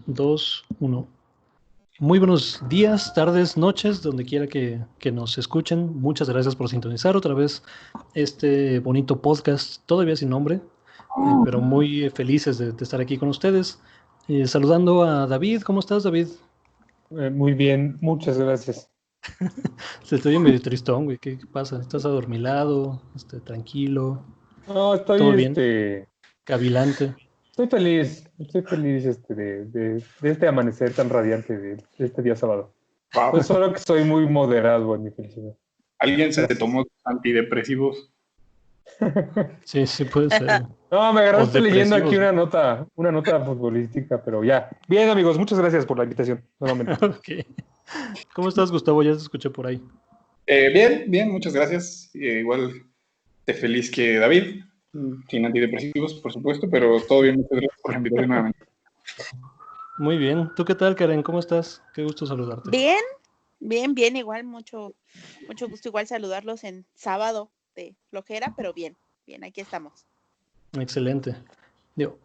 2, 1. Muy buenos días, tardes, noches, donde quiera que nos escuchen. Muchas gracias por sintonizar otra vez este bonito podcast, todavía sin nombre, pero muy felices de estar aquí con ustedes. Saludando a David. ¿Cómo estás, David? Muy bien, muchas gracias. Se te oye medio tristón, güey. ¿Qué pasa? ¿Estás adormilado? Tranquilo? No, ¿Todo bien? ¿Cavilante? estoy feliz de este amanecer tan radiante de este día sábado. Wow. Pues solo que soy muy moderado en mi felicidad. Alguien se tomó antidepresivos. Sí, sí puede ser, güey. No, me O agarraste leyendo aquí depresivos. una nota futbolística, pero ya. Bien, amigos, muchas gracias por la invitación, nuevamente. Ok. ¿Cómo estás, Gustavo? Ya te escuché por ahí. Bien, muchas gracias. Igual de feliz que David, sin antidepresivos, por supuesto, pero todo bien, muchas gracias por la invitación nuevamente. Muy bien. ¿Tú qué tal, Karen? ¿Cómo estás? Qué gusto saludarte. Bien, igual, mucho gusto igual saludarlos en sábado de flojera, pero bien, aquí estamos. Excelente.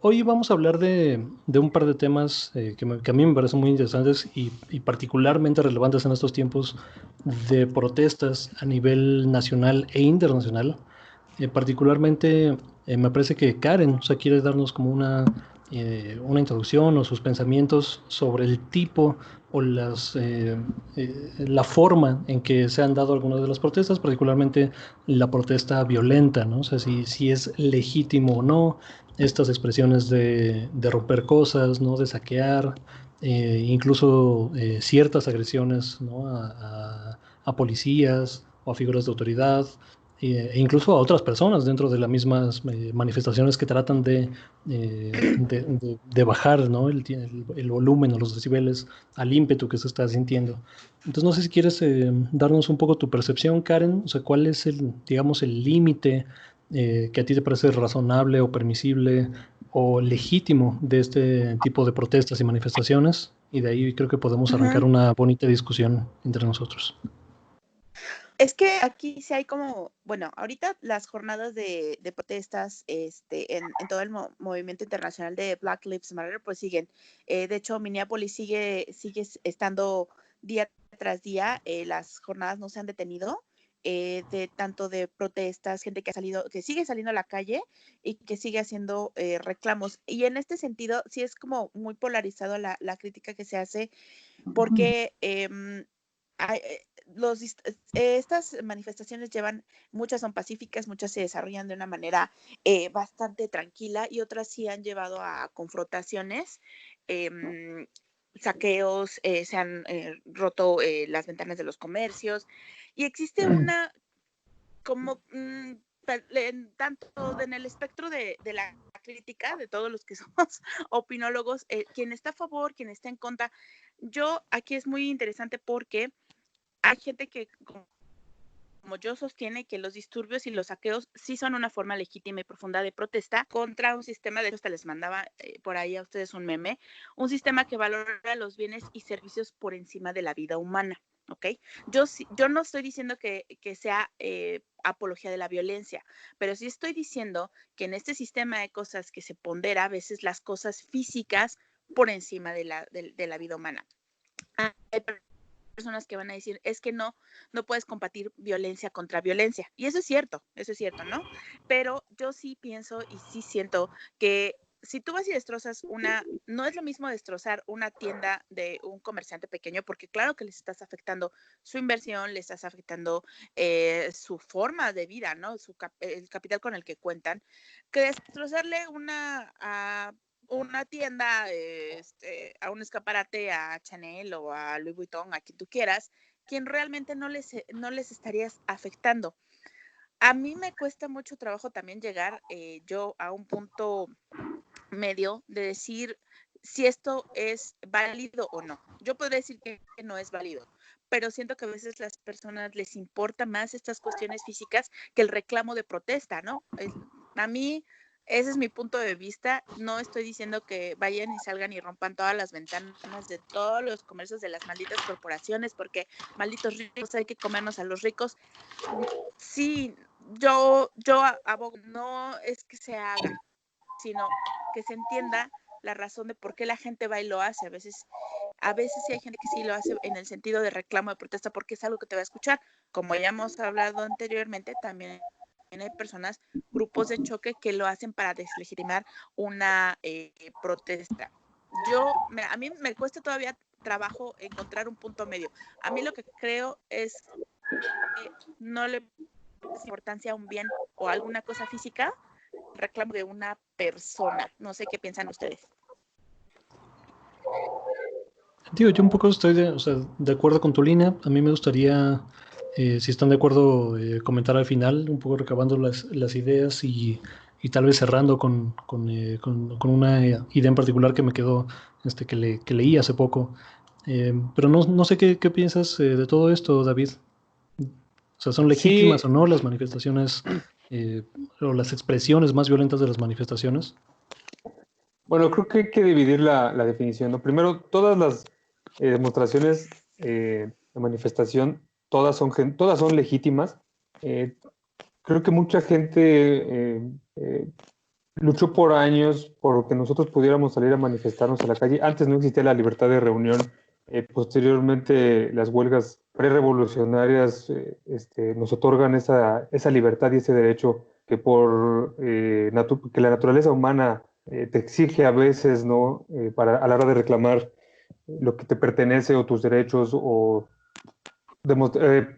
Hoy vamos a hablar de un par de temas que a mí me parecen muy interesantes y particularmente relevantes en estos tiempos de protestas a nivel nacional e internacional. Particularmente me parece que Karen, o sea, quiere darnos como una introducción o sus pensamientos sobre el tipo o la forma en que se han dado algunas de las protestas, particularmente la protesta violenta, ¿no? O sea, si es legítimo o no estas expresiones de romper cosas, ¿no? De saquear, incluso ciertas agresiones, ¿no? A policías o a figuras de autoridad, e incluso a otras personas dentro de las mismas manifestaciones que tratan de bajar, ¿no? el volumen o los decibeles al ímpetu que se está sintiendo. Entonces, no sé si quieres darnos un poco tu percepción, Karen, o sea, cuál es digamos, el límite que a ti te parece razonable o permisible o legítimo de este tipo de protestas y manifestaciones, y de ahí creo que podemos arrancar una bonita discusión entre nosotros. Es que aquí sí hay como, bueno, ahorita las jornadas de protestas en todo el movimiento internacional de Black Lives Matter pues siguen. De hecho, Minneapolis sigue estando día tras día, las jornadas no se han detenido. De tanto de protestas, gente que sigue saliendo a la calle y que sigue haciendo reclamos. Y en este sentido, sí es como muy polarizado la crítica que se hace, porque estas manifestaciones muchas son pacíficas, muchas se desarrollan de una manera bastante tranquila y otras sí han llevado a confrontaciones, saqueos, se han roto las ventanas de los comercios y existe una como tanto en el espectro de la crítica de todos los que somos opinólogos, quien está a favor, quien está en contra. Yo aquí es muy interesante porque hay gente que, como yo, sostiene que los disturbios y los saqueos sí son una forma legítima y profunda de protesta contra un sistema, de hecho hasta les mandaba por ahí a ustedes un meme, un sistema que valora los bienes y servicios por encima de la vida humana. ¿Ok? Yo no estoy diciendo que sea apología de la violencia, pero sí estoy diciendo que en este sistema de cosas que se pondera a veces las cosas físicas por encima de la vida humana. Hay personas que van a decir, es que no puedes combatir violencia contra violencia. Y eso es cierto, ¿no? Pero yo sí pienso y sí siento que si tú vas y destrozas no es lo mismo destrozar una tienda de un comerciante pequeño, porque claro que les estás afectando su inversión, les estás afectando su forma de vida, ¿no? El capital con el que cuentan, que destrozarle una tienda, a un escaparate, a Chanel o a Louis Vuitton, a quien tú quieras, quien realmente no les estarías afectando. A mí me cuesta mucho trabajo también llegar yo a un punto medio de decir si esto es válido o no. Yo podría decir que no es válido, pero siento que a veces las personas les importa más estas cuestiones físicas que el reclamo de protesta, ¿no? A mí, ese es mi punto de vista. No estoy diciendo que vayan y salgan y rompan todas las ventanas de todos los comercios de las malditas corporaciones, porque malditos ricos, hay que comernos a los ricos. Sí, yo abogo, no es que se haga, sino que se entienda la razón de por qué la gente va y lo hace. A veces sí hay gente que sí lo hace en el sentido de reclamo, de protesta, porque es algo que te va a escuchar. Como ya hemos hablado anteriormente, también hay personas, grupos de choque que lo hacen para deslegitimar una protesta. A mí me cuesta todavía trabajo encontrar un punto medio. A mí lo que creo es que no le es importancia a un bien o alguna cosa física, reclamo de una persona. No sé qué piensan ustedes. Digo, yo un poco estoy de acuerdo con tu línea. A mí me gustaría, si están de acuerdo, comentar al final, un poco recabando las ideas y tal vez cerrando con una idea en particular que me quedó, que leí hace poco. Pero no sé qué piensas de todo esto, David. O sea, ¿son legítimas Sí, o no las manifestaciones o las expresiones más violentas de las manifestaciones? bueno, creo que hay que dividir la definición, ¿no? Primero, todas las demostraciones de manifestación, todas son legítimas. Eh, Creo que mucha gente luchó por años por que nosotros pudiéramos salir a manifestarnos a la calle. Antes no existía la libertad de reunión. Posteriormente, las huelgas prerevolucionarias nos otorgan esa libertad y ese derecho que, que la naturaleza humana te exige a veces, ¿no? A la hora de reclamar lo que te pertenece o tus derechos o demostrar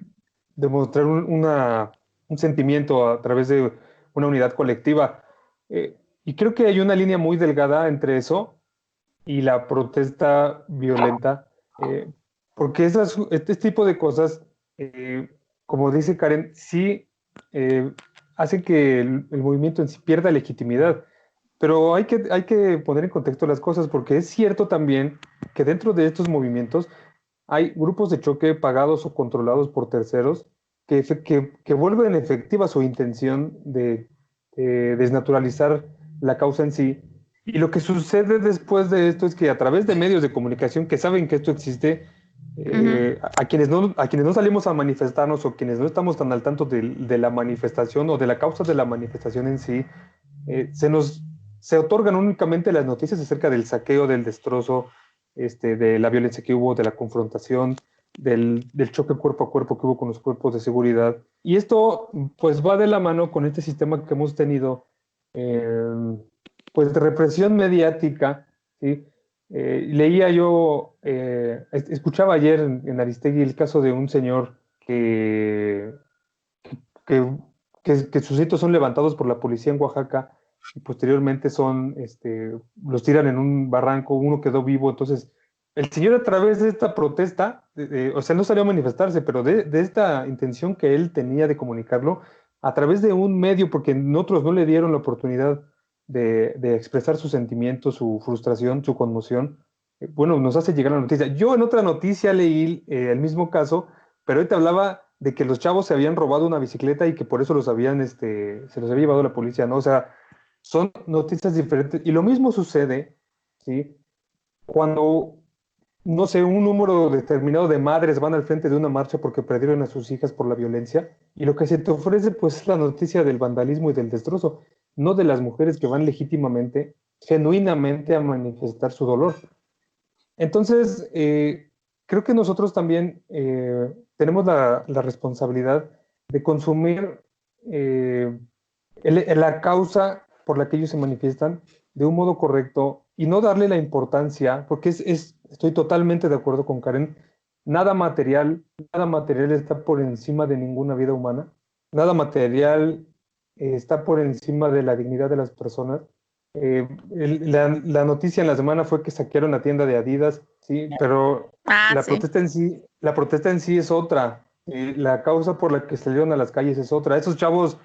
un sentimiento a través de una unidad colectiva. Y creo que hay una línea muy delgada entre eso y la protesta violenta, porque este tipo de cosas, eh, como dice Karen, sí eh, hacen que el movimiento en sí pierda legitimidad. Pero hay que poner en contexto las cosas, porque es cierto también que dentro de estos movimientos hay grupos de choque pagados o controlados por terceros que vuelven efectiva su intención de desnaturalizar la causa en sí. Y lo que sucede después de esto es que a través de medios de comunicación que saben que esto existe, a quienes no salimos a manifestarnos o quienes no estamos tan al tanto de la manifestación o de la causa de la manifestación en sí, se otorgan únicamente las noticias acerca del saqueo, del destrozo, de la violencia que hubo, de la confrontación, del choque cuerpo a cuerpo que hubo con los cuerpos de seguridad. Y esto pues va de la mano con este sistema que hemos tenido, pues de represión mediática, ¿sí? Leía yo, escuchaba ayer en Aristegui el caso de un señor que, que sus hitos son levantados por la policía en Oaxaca y posteriormente los tiran en un barranco, uno quedó vivo. Entonces, el señor a través de esta protesta, o sea, no salió a manifestarse, pero de esta intención que él tenía de comunicarlo, a través de un medio, porque otros no le dieron la oportunidad de expresar sus sentimientos, su frustración, su conmoción, bueno, nos hace llegar la noticia. Yo en otra noticia leí el mismo caso, pero ahorita hablaba de que los chavos se habían robado una bicicleta y que por eso se los había llevado la policía, ¿no? O sea, son noticias diferentes. Y lo mismo sucede, ¿sí? Cuando, no sé, un número determinado de madres van al frente de una marcha porque perdieron a sus hijas por la violencia, y lo que se te ofrece, pues, es la noticia del vandalismo y del destrozo, no de las mujeres que van legítimamente, genuinamente a manifestar su dolor. Entonces, creo que nosotros también tenemos la responsabilidad de consumir la causa por la que ellos se manifiestan de un modo correcto y no darle la importancia, porque estoy totalmente de acuerdo con Karen, nada material está por encima de ninguna vida humana, nada material está por encima de la dignidad de las personas. La noticia en la semana fue que saquearon la tienda de Adidas, sí, pero Sí. la protesta en sí es otra. La causa por la que salieron a las calles es otra. Esos chavos,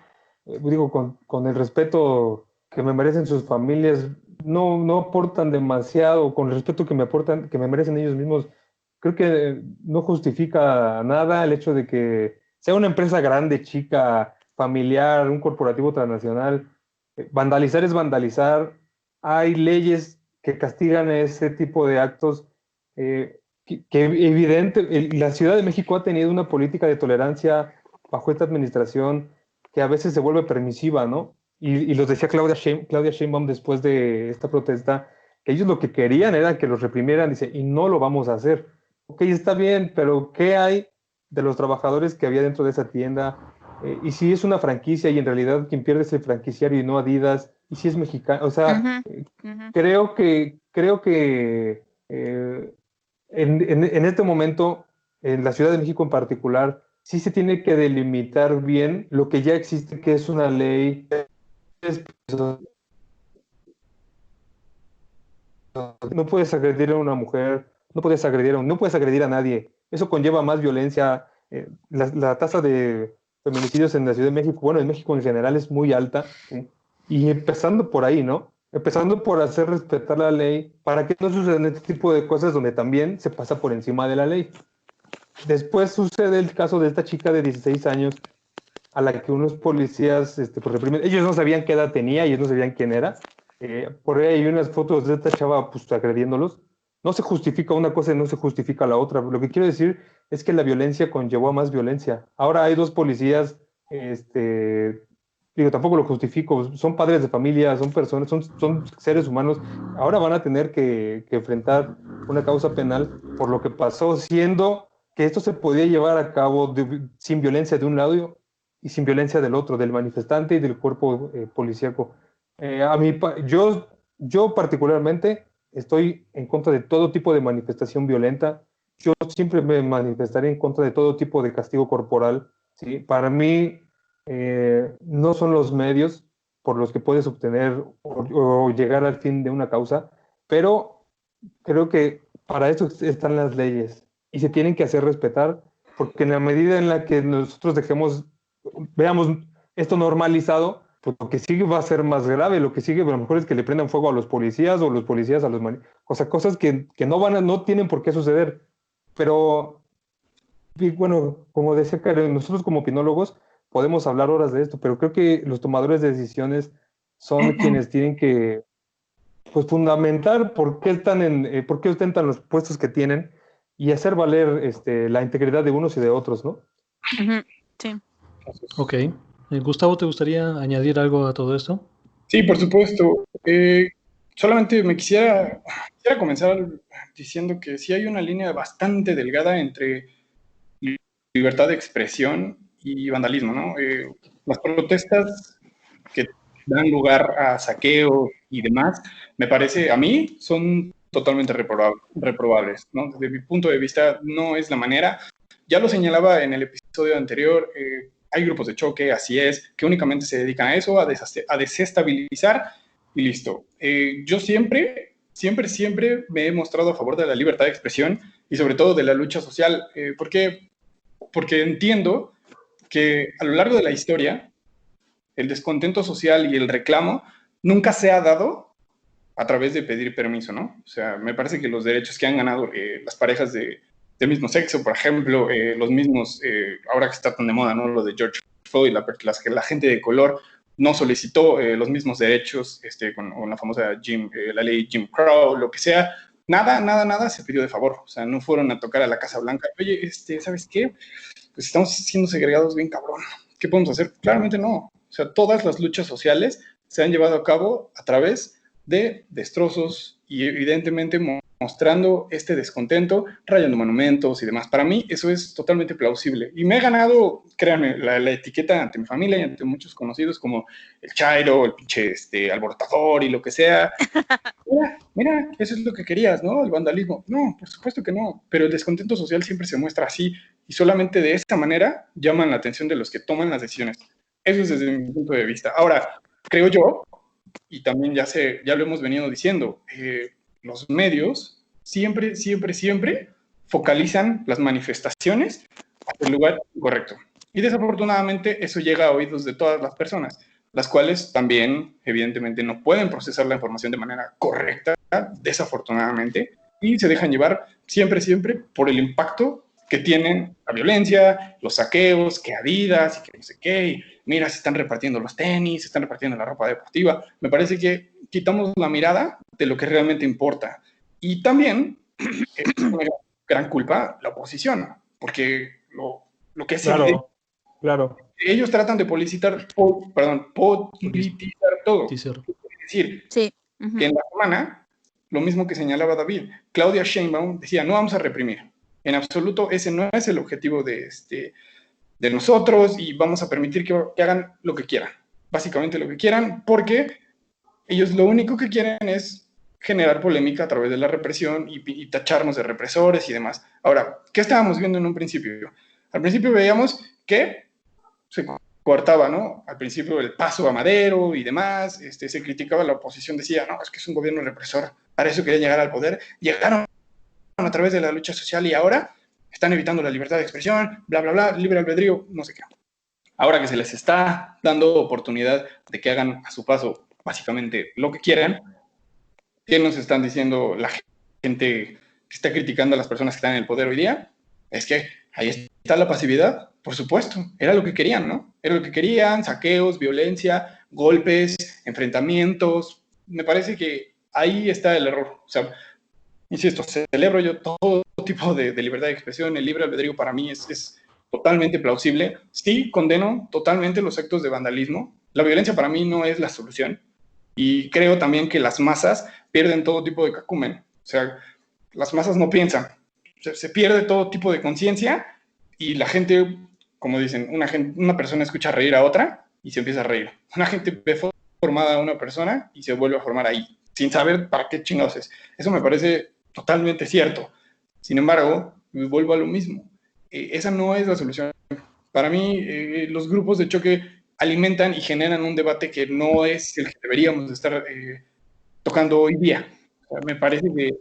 digo, con el respeto que me merecen sus familias, no aportan demasiado, con el respeto que me merecen ellos mismos. Creo que no justifica nada el hecho de que sea una empresa grande, chica, familiar, un corporativo transnacional. Vandalizar es vandalizar. Hay leyes que castigan ese tipo de actos. La Ciudad de México ha tenido una política de tolerancia bajo esta administración que a veces se vuelve permisiva, ¿no? Y lo decía Claudia Sheinbaum después de esta protesta, que ellos lo que querían era que los reprimieran, dice, y no lo vamos a hacer. Ok, está bien, pero ¿qué hay de los trabajadores que había dentro de esa tienda? Y si es una franquicia y en realidad quien pierde es el franquiciario y no Adidas, y si es mexicano, o sea, creo que en este momento, en la Ciudad de México en particular, sí se tiene que delimitar bien lo que ya existe, que es una ley. No puedes agredir a una mujer, no puedes agredir a nadie. Eso conlleva más violencia. La tasa de feminicidios en la Ciudad de México, bueno, en México en general es muy alta, ¿sí? Y empezando por ahí, ¿no? Empezando por hacer respetar la ley para que no sucedan este tipo de cosas donde también se pasa por encima de la ley. Después sucede el caso de esta chica de 16 años a la que unos policías pues reprimen. Ellos no sabían qué edad tenía, ellos no sabían quién era. Por ahí hay unas fotos de esta chava pues, agrediéndolos. No se justifica una cosa y no se justifica la otra. Lo que quiero decir es que la violencia conllevó a más violencia. Ahora hay dos policías, digo, tampoco lo justifico, son padres de familia, son personas, son seres humanos. Ahora van a tener que enfrentar una causa penal por lo que pasó, siendo que esto se podía llevar a cabo sin violencia de un lado y sin violencia del otro, del manifestante y del cuerpo policíaco. Yo particularmente estoy en contra de todo tipo de manifestación violenta. Yo siempre me manifestaré en contra de todo tipo de castigo corporal, ¿sí? Para mí no son los medios por los que puedes obtener o llegar al fin de una causa, pero creo que para eso están las leyes y se tienen que hacer respetar, porque en la medida en la que nosotros veamos esto normalizado, pues lo que sigue va a ser más grave. Lo que sigue a lo mejor es que le prendan fuego a los policías o los policías a los cosas que no tienen por qué suceder. Pero y bueno, como decía Karen, nosotros como opinólogos podemos hablar horas de esto, pero creo que los tomadores de decisiones son quienes tienen que pues fundamentar por qué ostentan los puestos que tienen y hacer valer la integridad de unos y de otros, ¿no? Sí. Ok. Gustavo, ¿te gustaría añadir algo a todo esto? Sí, por supuesto. Solamente quisiera comenzar diciendo que sí hay una línea bastante delgada entre libertad de expresión y vandalismo, ¿no? Las protestas que dan lugar a saqueos y demás, me parece, a mí, son totalmente reprobables, ¿no? Desde mi punto de vista, no es la manera. Ya lo señalaba en el episodio anterior, hay grupos de choque, así es, que únicamente se dedican a eso, a desestabilizar y listo. Yo siempre me he mostrado a favor de la libertad de expresión y sobre todo de la lucha social, porque entiendo que a lo largo de la historia, el descontento social y el reclamo nunca se ha dado a través de pedir permiso, ¿no? O sea, me parece que los derechos que han ganado las parejas de mismo sexo, por ejemplo, los mismos, ahora que está tan de moda, ¿no? Lo de George Floyd, la gente de color no solicitó los mismos derechos con la famosa la ley Jim Crow, lo que sea. Nada se pidió de favor. O sea, no fueron a tocar a la Casa Blanca. Oye, ¿sabes qué? Pues estamos siendo segregados bien cabrón. ¿Qué podemos hacer? Claramente no. O sea, todas las luchas sociales se han llevado a cabo a través de destrozos y evidentemente mostrando este descontento, rayando monumentos y demás. Para mí eso es totalmente plausible. Y me he ganado, créanme, la etiqueta ante mi familia y ante muchos conocidos como el chairo, el pinche alborotador y lo que sea. Mira, eso es lo que querías, ¿no? El vandalismo. No, por supuesto que no. Pero el descontento social siempre se muestra así y solamente de esa manera llaman la atención de los que toman las decisiones. Eso es desde mi punto de vista. Ahora, creo yo, y también ya lo hemos venido diciendo, los medios siempre focalizan las manifestaciones hacia el lugar incorrecto. Y desafortunadamente eso llega a oídos de todas las personas, las cuales también, evidentemente, no pueden procesar la información de manera correcta, desafortunadamente, y se dejan llevar siempre por el impacto que tienen la violencia, los saqueos, que Adidas y que no sé qué, y mira, se están repartiendo los tenis, se están repartiendo la ropa deportiva. Me parece que quitamos la mirada de lo que realmente importa. Y también es una gran culpa la oposición, porque lo que es claro. Ellos tratan de politizar todo. Es decir, sí. que en la semana lo mismo que señalaba David. Claudia Sheinbaum decía, no vamos a reprimir. En absoluto, ese no es el objetivo de nosotros y vamos a permitir que hagan lo que quieran. Básicamente lo que quieran, porque ellos lo único que quieren es generar polémica a través de la represión y tacharnos de represores y demás. Ahora, ¿qué estábamos viendo en un principio? Al principio veíamos que se coartaba, ¿no? Al principio el paso a Madero y demás, se criticaba, la oposición decía, no, es que es un gobierno represor, para eso querían llegar al poder, llegaron a través de la lucha social y ahora están evitando la libertad de expresión, bla, bla, bla, libre albedrío, no sé qué. Ahora que se les está dando oportunidad de que hagan a su paso básicamente lo que quieran, ¿qué nos están diciendo la gente que está criticando a las personas que están en el poder hoy día? Es que ahí está la pasividad, por supuesto, era lo que querían, ¿no? Era lo que querían, saqueos, violencia, golpes, enfrentamientos. Me parece que ahí está el error. O sea, insisto, celebro yo todo tipo de libertad de expresión, el libre albedrío para mí es totalmente plausible. Sí, condeno totalmente los actos de vandalismo. La violencia para mí no es la solución. Y creo también que las masas pierden todo tipo de cacumen. O sea, las masas no piensan. Se pierde todo tipo de conciencia y la gente, como dicen, una persona escucha reír a otra y se empieza a reír. Una gente ve formada a una persona y se vuelve a formar ahí, sin saber para qué chingados es. Eso me parece totalmente cierto. Sin embargo, vuelvo a lo mismo. Esa no es la solución. Para mí, los grupos de choque alimentan y generan un debate que no es el que deberíamos estar tocando hoy día. O sea, me parece que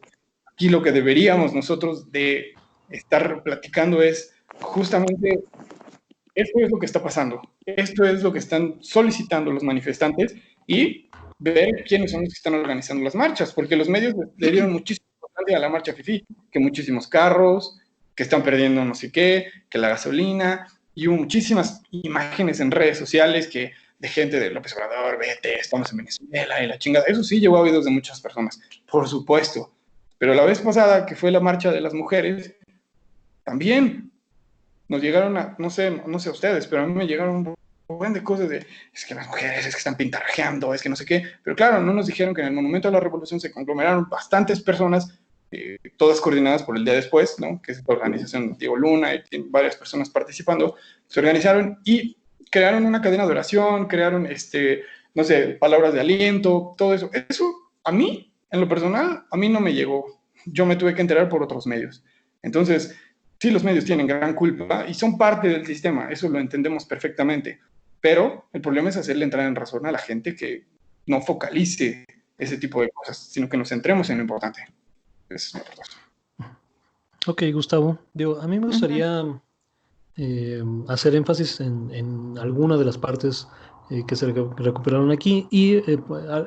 aquí lo que deberíamos nosotros de estar platicando es justamente esto es lo que está pasando, esto es lo que están solicitando los manifestantes y ver quiénes son los que están organizando las marchas, porque los medios le dieron muchísima importancia a la marcha FIFI, que muchísimos carros, que están perdiendo no sé qué, que la gasolina, y hubo muchísimas imágenes en redes sociales que de gente de López Obrador, vete, estamos en Venezuela y la chingada. Eso sí llegó a oídos de muchas personas, por supuesto. Pero la vez pasada, que fue la marcha de las mujeres, también nos llegaron no sé a ustedes, pero a mí me llegaron un buen de cosas de, es que las mujeres, es que están pintarrajeando, es que no sé qué. Pero claro, no nos dijeron que en el Monumento a la Revolución se conglomeraron bastantes personas, todas coordinadas por el Día Después, ¿no? Que es la organización de Diego Luna y tiene varias personas participando, se organizaron y crearon una cadena de oración, crearon, no sé, palabras de aliento, todo eso. Eso, a mí, en lo personal, a mí no me llegó. Yo me tuve que enterar por otros medios. Entonces, sí, los medios tienen gran culpa y son parte del sistema, eso lo entendemos perfectamente. Pero el problema es hacerle entrar en razón a la gente que no focalice ese tipo de cosas, sino que nos centremos en lo importante. Es mi propuesta. Ok, Gustavo. Digo, a mí me gustaría hacer énfasis en alguna de las partes que se recuperaron aquí y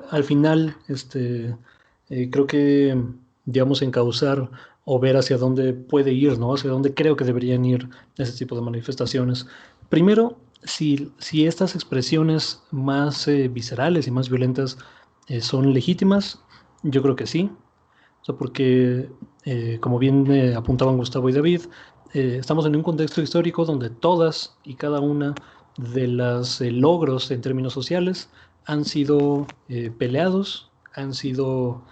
al final creo que, digamos, encauzar o ver hacia dónde puede ir, ¿no? Hacia dónde creo que deberían ir ese tipo de manifestaciones. Primero, si estas expresiones más viscerales y más violentas son legítimas, yo creo que sí. O sea, porque, como bien apuntaban Gustavo y David, estamos en un contexto histórico donde todas y cada una de los logros en términos sociales han sido peleados, han sido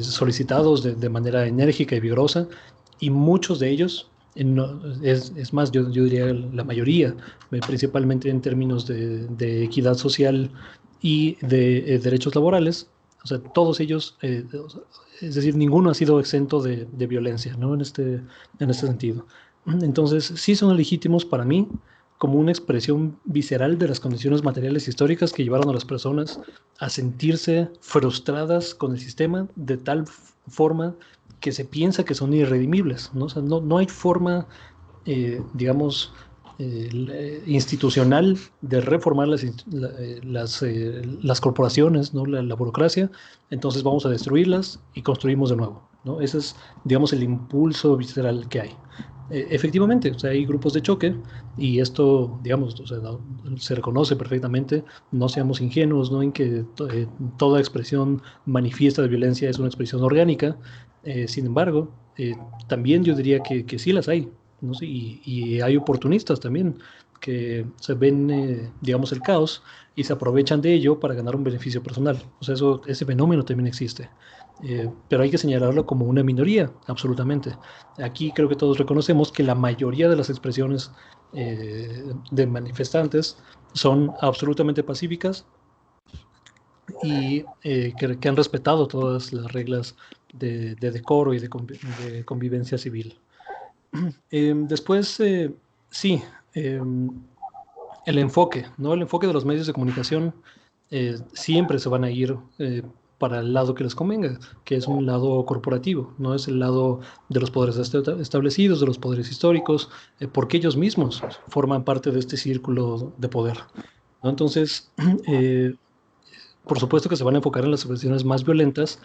solicitados de manera enérgica y vigorosa, y muchos de ellos, es más, yo diría la mayoría, principalmente en términos de equidad social y de derechos laborales, o sea, todos ellos, es decir, ninguno ha sido exento de violencia, ¿no? En este sentido. Entonces, sí son legítimos para mí como una expresión visceral de las condiciones materiales históricas que llevaron a las personas a sentirse frustradas con el sistema de tal forma que se piensa que son irredimibles, ¿no? O sea, no hay forma, digamos, institucional de reformar las corporaciones, ¿no? La burocracia, entonces vamos a destruirlas y construimos de nuevo, ¿no? Ese es, digamos, el impulso visceral que hay. Efectivamente, o sea, hay grupos de choque y esto, digamos, o sea, se reconoce perfectamente, no seamos ingenuos, ¿no? En que toda expresión manifiesta de violencia es una expresión orgánica, sin embargo, también yo diría que sí las hay, ¿no? Y hay oportunistas también que se ven, digamos, el caos y se aprovechan de ello para ganar un beneficio personal. O sea, ese fenómeno también existe. pero hay que señalarlo como una minoría, absolutamente. Aquí creo que todos reconocemos que la mayoría de las expresiones de manifestantes son absolutamente pacíficas y que han respetado todas las reglas de decoro y de convivencia civil. Después, sí, el enfoque, ¿no? El enfoque de los medios de comunicación siempre se van a ir para el lado que les convenga, que es un lado corporativo, no es el lado de los poderes establecidos, de los poderes históricos, porque ellos mismos forman parte de este círculo de poder, ¿no? Entonces, por supuesto que se van a enfocar en las expresiones más violentas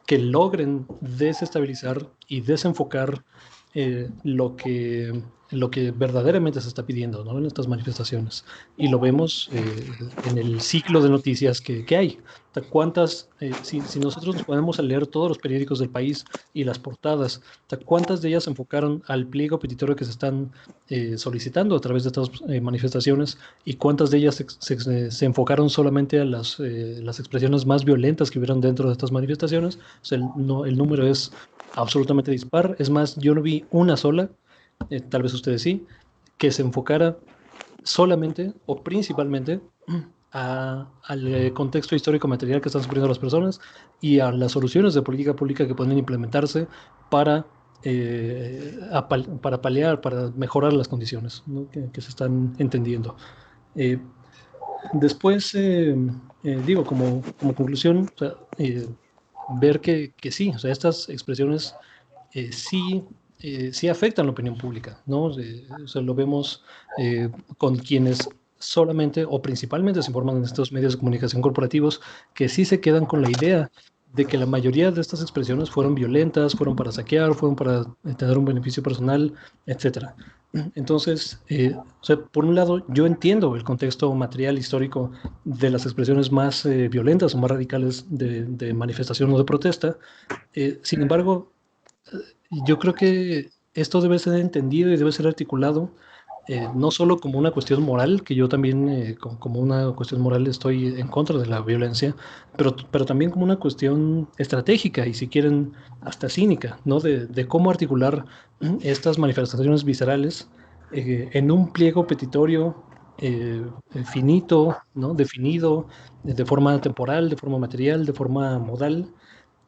que logren desestabilizar y desenfocar lo que verdaderamente se está pidiendo, ¿no? En estas manifestaciones. Y lo vemos en el ciclo de noticias que hay. ¿Cuántas, si nosotros nos ponemos a leer todos los periódicos del país y las portadas, cuántas de ellas se enfocaron al pliego petitorio que se están solicitando a través de estas manifestaciones y cuántas de ellas se enfocaron solamente a las expresiones más violentas que hubieron dentro de estas manifestaciones? O sea, el número es absolutamente dispar. Es más, yo no vi una sola, tal vez ustedes sí, que se enfocara solamente o principalmente al contexto histórico material que están sufriendo las personas y a las soluciones de política pública que pueden implementarse para paliar, para mejorar las condiciones, ¿no? que se están entendiendo. Después, digo, como conclusión, o sea, ver que sí, o sea, estas expresiones sí afectan la opinión pública, ¿no? O sea, lo vemos con quienes solamente o principalmente se informan en estos medios de comunicación corporativos que sí se quedan con la idea de que la mayoría de estas expresiones fueron violentas, fueron para saquear, fueron para tener un beneficio personal, etc. Entonces, o sea, por un lado, yo entiendo el contexto material histórico de las expresiones más violentas o más radicales de manifestación o de protesta. Sin embargo, yo creo que esto debe ser entendido y debe ser articulado no solo como una cuestión moral, que yo también como una cuestión moral estoy en contra de la violencia, pero también como una cuestión estratégica y si quieren hasta cínica, ¿no? De cómo articular estas manifestaciones viscerales en un pliego petitorio finito, ¿no? Definido de forma temporal, de forma material, de forma modal,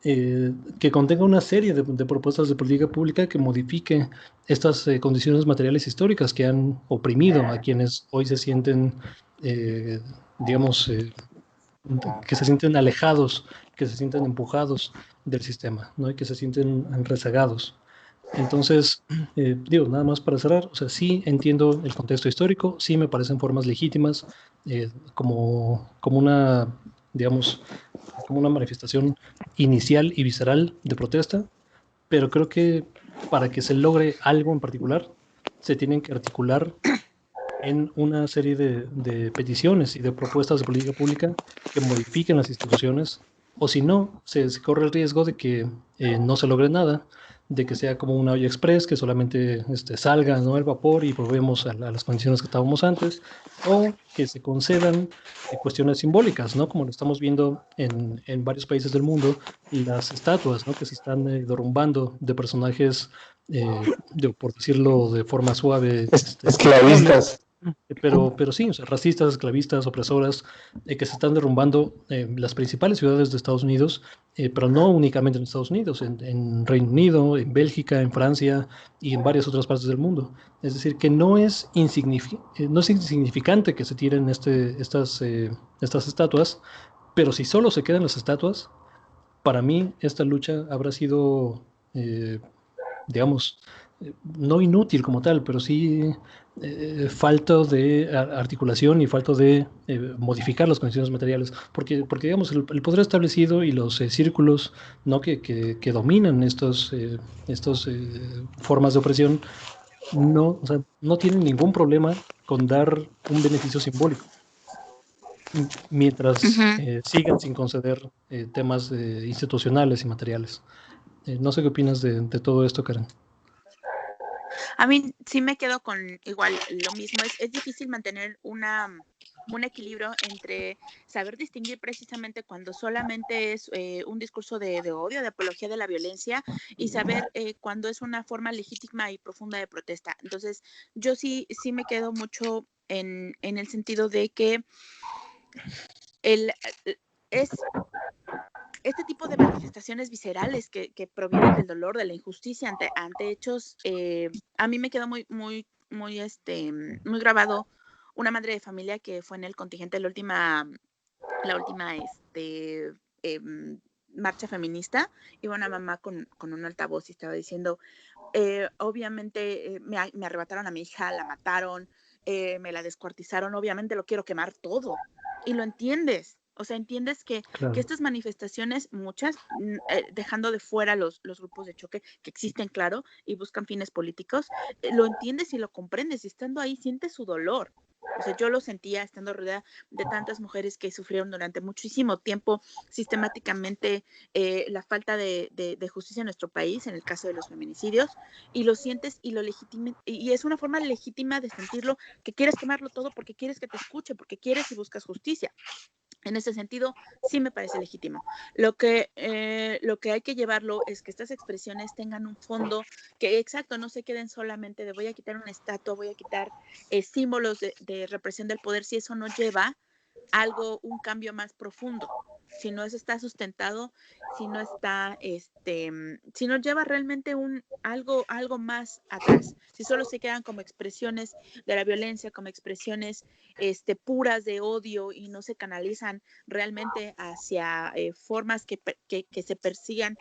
que contenga una serie de propuestas de política pública que modifique estas condiciones materiales históricas que han oprimido a quienes hoy se sienten, digamos, que se sienten alejados, que se sienten empujados del sistema, ¿no? Y que se sienten rezagados. Entonces, digo, nada más para cerrar, o sea, sí entiendo el contexto histórico, sí me parecen formas legítimas como una, digamos, como una manifestación inicial y visceral de protesta, pero creo que para que se logre algo en particular, se tienen que articular en una serie de peticiones y de propuestas de política pública que modifiquen las instituciones, o si no, se corre el riesgo de que no se logre nada, de que sea como una olla express, que solamente salga, ¿no? El vapor y volvemos a las condiciones que estábamos antes, o que se concedan cuestiones simbólicas, ¿no? Como lo estamos viendo en varios países del mundo, las estatuas, ¿no? Que se están derrumbando de personajes, por decirlo de forma suave, esclavistas. Pero sí, o sea, racistas, esclavistas, opresoras, que se están derrumbando las principales ciudades de Estados Unidos, pero no únicamente en Estados Unidos, en Reino Unido, en Bélgica, en Francia y en varias otras partes del mundo. Es decir, que no es insignificante que se tiren estas estatuas, pero si solo se quedan las estatuas, para mí esta lucha habrá sido, digamos, no inútil como tal, pero sí falta de articulación y falta de modificar las condiciones materiales, porque digamos, el poder establecido y los círculos, ¿no? que dominan estos formas de opresión, no, o sea, no tienen ningún problema con dar un beneficio simbólico, mientras sigan sin conceder temas institucionales y materiales. No sé qué opinas de todo esto, Karen. A mí sí me quedo con igual lo mismo. Es difícil mantener un equilibrio entre saber distinguir precisamente cuando solamente es un discurso de odio, de apología de la violencia, y saber cuando es una forma legítima y profunda de protesta. Entonces, yo sí me quedo mucho en el sentido de que es este tipo de manifestaciones viscerales que provienen del dolor, de la injusticia ante hechos, a mí me quedó muy grabado una madre de familia que fue en el contingente la última marcha feminista. Iba una mamá con un altavoz y estaba diciendo, obviamente me arrebataron a mi hija, la mataron, me la descuartizaron, obviamente lo quiero quemar todo. Y lo entiendes. O sea, entiendes que estas manifestaciones, muchas, dejando de fuera los grupos de choque que existen, claro, y buscan fines políticos, lo entiendes y lo comprendes. Y estando ahí, sientes su dolor. O sea, yo lo sentía estando rodeada de tantas mujeres que sufrieron durante muchísimo tiempo sistemáticamente la falta de justicia en nuestro país, en el caso de los feminicidios, y lo sientes y lo y es una forma legítima de sentirlo, que quieres quemarlo todo porque quieres que te escuche, porque quieres y buscas justicia. En ese sentido, sí me parece legítimo. Lo que hay que llevarlo es que estas expresiones tengan un fondo, que exacto, no se queden solamente de voy a quitar una estatua, voy a quitar símbolos de represión del poder, si eso no lleva un cambio más profundo, si no eso está sustentado, si no está, si no lleva realmente algo más atrás, si solo se quedan como expresiones de la violencia, como expresiones puras de odio y no se canalizan realmente hacia formas que se persigan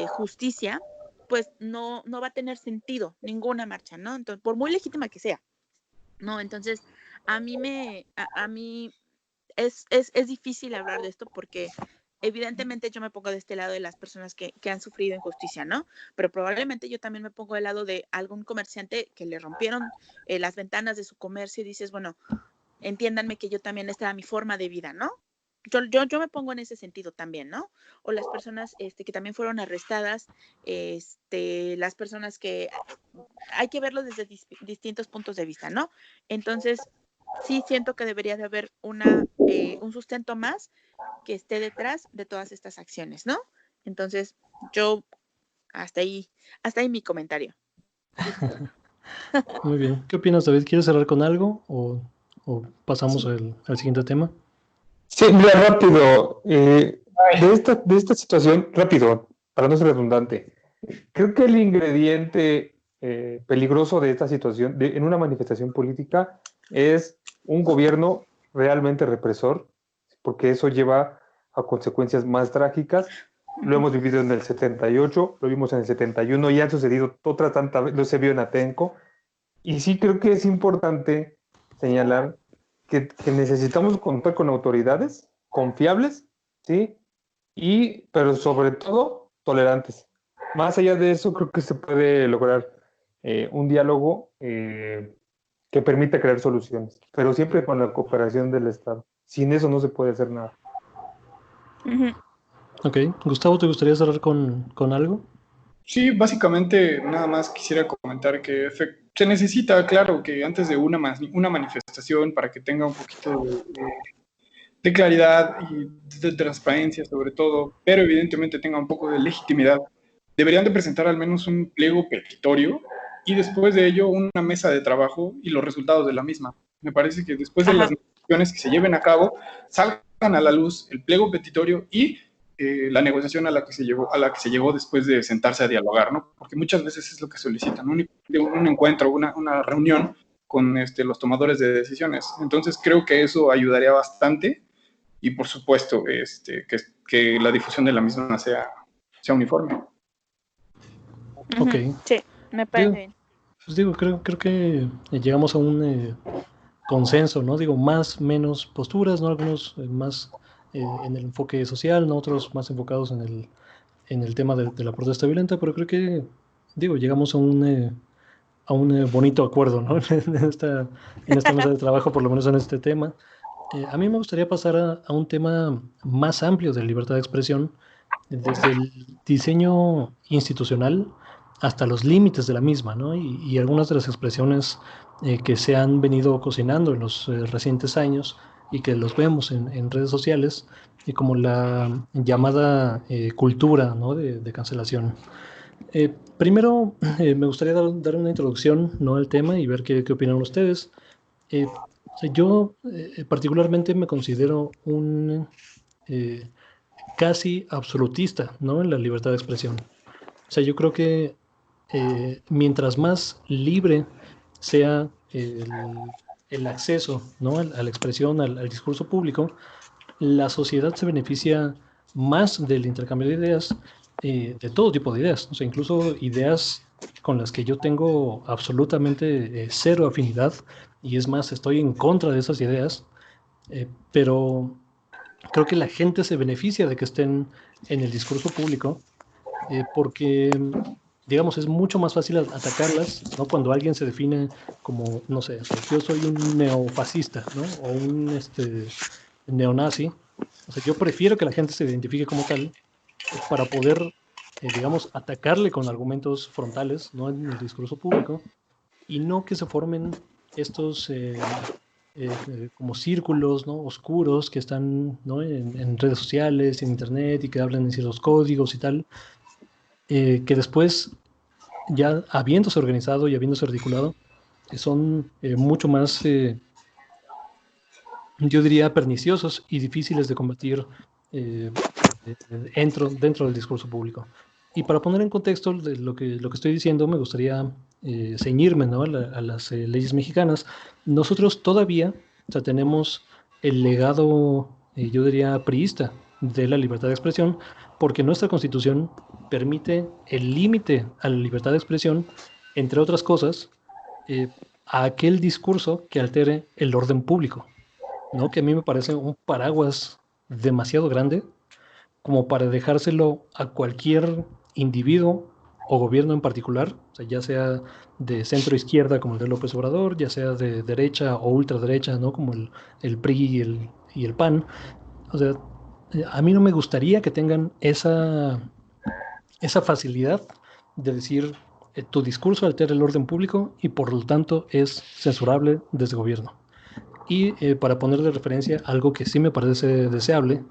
justicia, pues no va a tener sentido ninguna marcha, ¿no? Entonces, por muy legítima que sea, ¿no? Entonces, a mí es difícil hablar de esto porque evidentemente yo me pongo de este lado de las personas que han sufrido injusticia, ¿no? Pero probablemente yo también me pongo del lado de algún comerciante que le rompieron las ventanas de su comercio y dices, bueno, entiéndanme que yo también, esta era mi forma de vida, ¿no? Yo me pongo en ese sentido también, ¿no? O las personas que también fueron arrestadas, las personas que hay que verlo desde distintos puntos de vista, ¿no? Entonces, sí siento que debería de haber un sustento más que esté detrás de todas estas acciones, ¿no? Entonces, yo hasta ahí mi comentario. Muy bien. ¿Qué opinas, David? ¿Quieres cerrar con algo o pasamos al siguiente tema? Sí, mira, rápido. De esta situación, rápido, para no ser redundante. Creo que el ingrediente peligroso de esta situación, en una manifestación política, es un gobierno realmente represor, porque eso lleva a consecuencias más trágicas. Lo hemos vivido en el 78, lo vimos en el 71, y han sucedido otra tanta vez, lo se vio en Atenco. Y sí creo que es importante señalar que necesitamos contar con autoridades confiables, ¿sí? Pero sobre todo tolerantes. Más allá de eso, creo que se puede lograr un diálogo que permita crear soluciones, pero siempre con la cooperación del Estado. Sin eso no se puede hacer nada. Ok. Gustavo, ¿te gustaría cerrar con algo? Sí, básicamente nada más quisiera comentar que se necesita, claro, que antes de una manifestación, para que tenga un poquito de claridad y de transparencia sobre todo, pero evidentemente tenga un poco de legitimidad, deberían de presentar al menos un pliego petitorio y después de ello una mesa de trabajo y los resultados de la misma. Me parece que después de las negociaciones que se lleven a cabo, salgan a la luz el pliego petitorio y la negociación a la que se llegó después de sentarse a dialogar, ¿no? Porque muchas veces es lo que solicitan, un encuentro, una reunión con los tomadores de decisiones. Entonces creo que eso ayudaría bastante y por supuesto que la difusión de la misma sea uniforme. Ok. Sí, me parece bien. Pues digo, creo que llegamos a un consenso, ¿no? Digo, menos posturas, ¿no? Algunos más en el enfoque social, ¿no? Otros más enfocados en el tema de la protesta violenta, pero creo que, digo, llegamos a un bonito acuerdo, ¿no? en esta mesa de trabajo, por lo menos en este tema. A mí me gustaría pasar a un tema más amplio de libertad de expresión, desde el diseño institucional hasta los límites de la misma, ¿no? Y algunas de las expresiones que se han venido cocinando en los recientes años y que los vemos en redes sociales, y como la llamada cultura, ¿no? de cancelación. Primero, me gustaría dar una introducción, ¿no? al tema y ver qué opinan ustedes. O sea, yo particularmente me considero un eh, casi absolutista, ¿no? en la libertad de expresión. O sea, yo creo que mientras más libre sea el acceso, ¿no? a la expresión, al discurso público, la sociedad se beneficia más del intercambio de ideas, de todo tipo de ideas, o sea, incluso ideas con las que yo tengo absolutamente cero afinidad, y es más, estoy en contra de esas ideas, pero creo que la gente se beneficia de que estén en el discurso público, porque, digamos, es mucho más fácil atacarlas, ¿no? Cuando alguien se define como, no sé, yo soy un neofascista, ¿no? O un neonazi. O sea, yo prefiero que la gente se identifique como tal para poder, digamos, atacarle con argumentos frontales, ¿no? en el discurso público, y no que se formen estos como círculos, ¿no? oscuros que están, ¿no? en redes sociales, en internet, y que hablan en ciertos códigos y tal, que después, ya habiéndose organizado y habiéndose articulado, son mucho más, yo diría, perniciosos y difíciles de combatir eh, dentro del discurso público. Y para poner en contexto de lo que estoy diciendo, me gustaría ceñirme, ¿no? a las leyes mexicanas. Nosotros todavía, o sea, tenemos el legado, yo diría, priista de la libertad de expresión, porque nuestra Constitución permite el límite a la libertad de expresión, entre otras cosas, eh, a aquel discurso que altere el orden público, ¿no? Que a mí me parece un paraguas demasiado grande como para dejárselo a cualquier individuo o gobierno en particular, o sea, ya sea de centro izquierda como el de López Obrador, ya sea de derecha o ultraderecha, ¿no? Como el PRI y el PAN. O sea, a mí no me gustaría que tengan esa facilidad de decir tu discurso altera el orden público y por lo tanto es censurable desde gobierno. Y para poner de referencia algo que sí me parece deseable,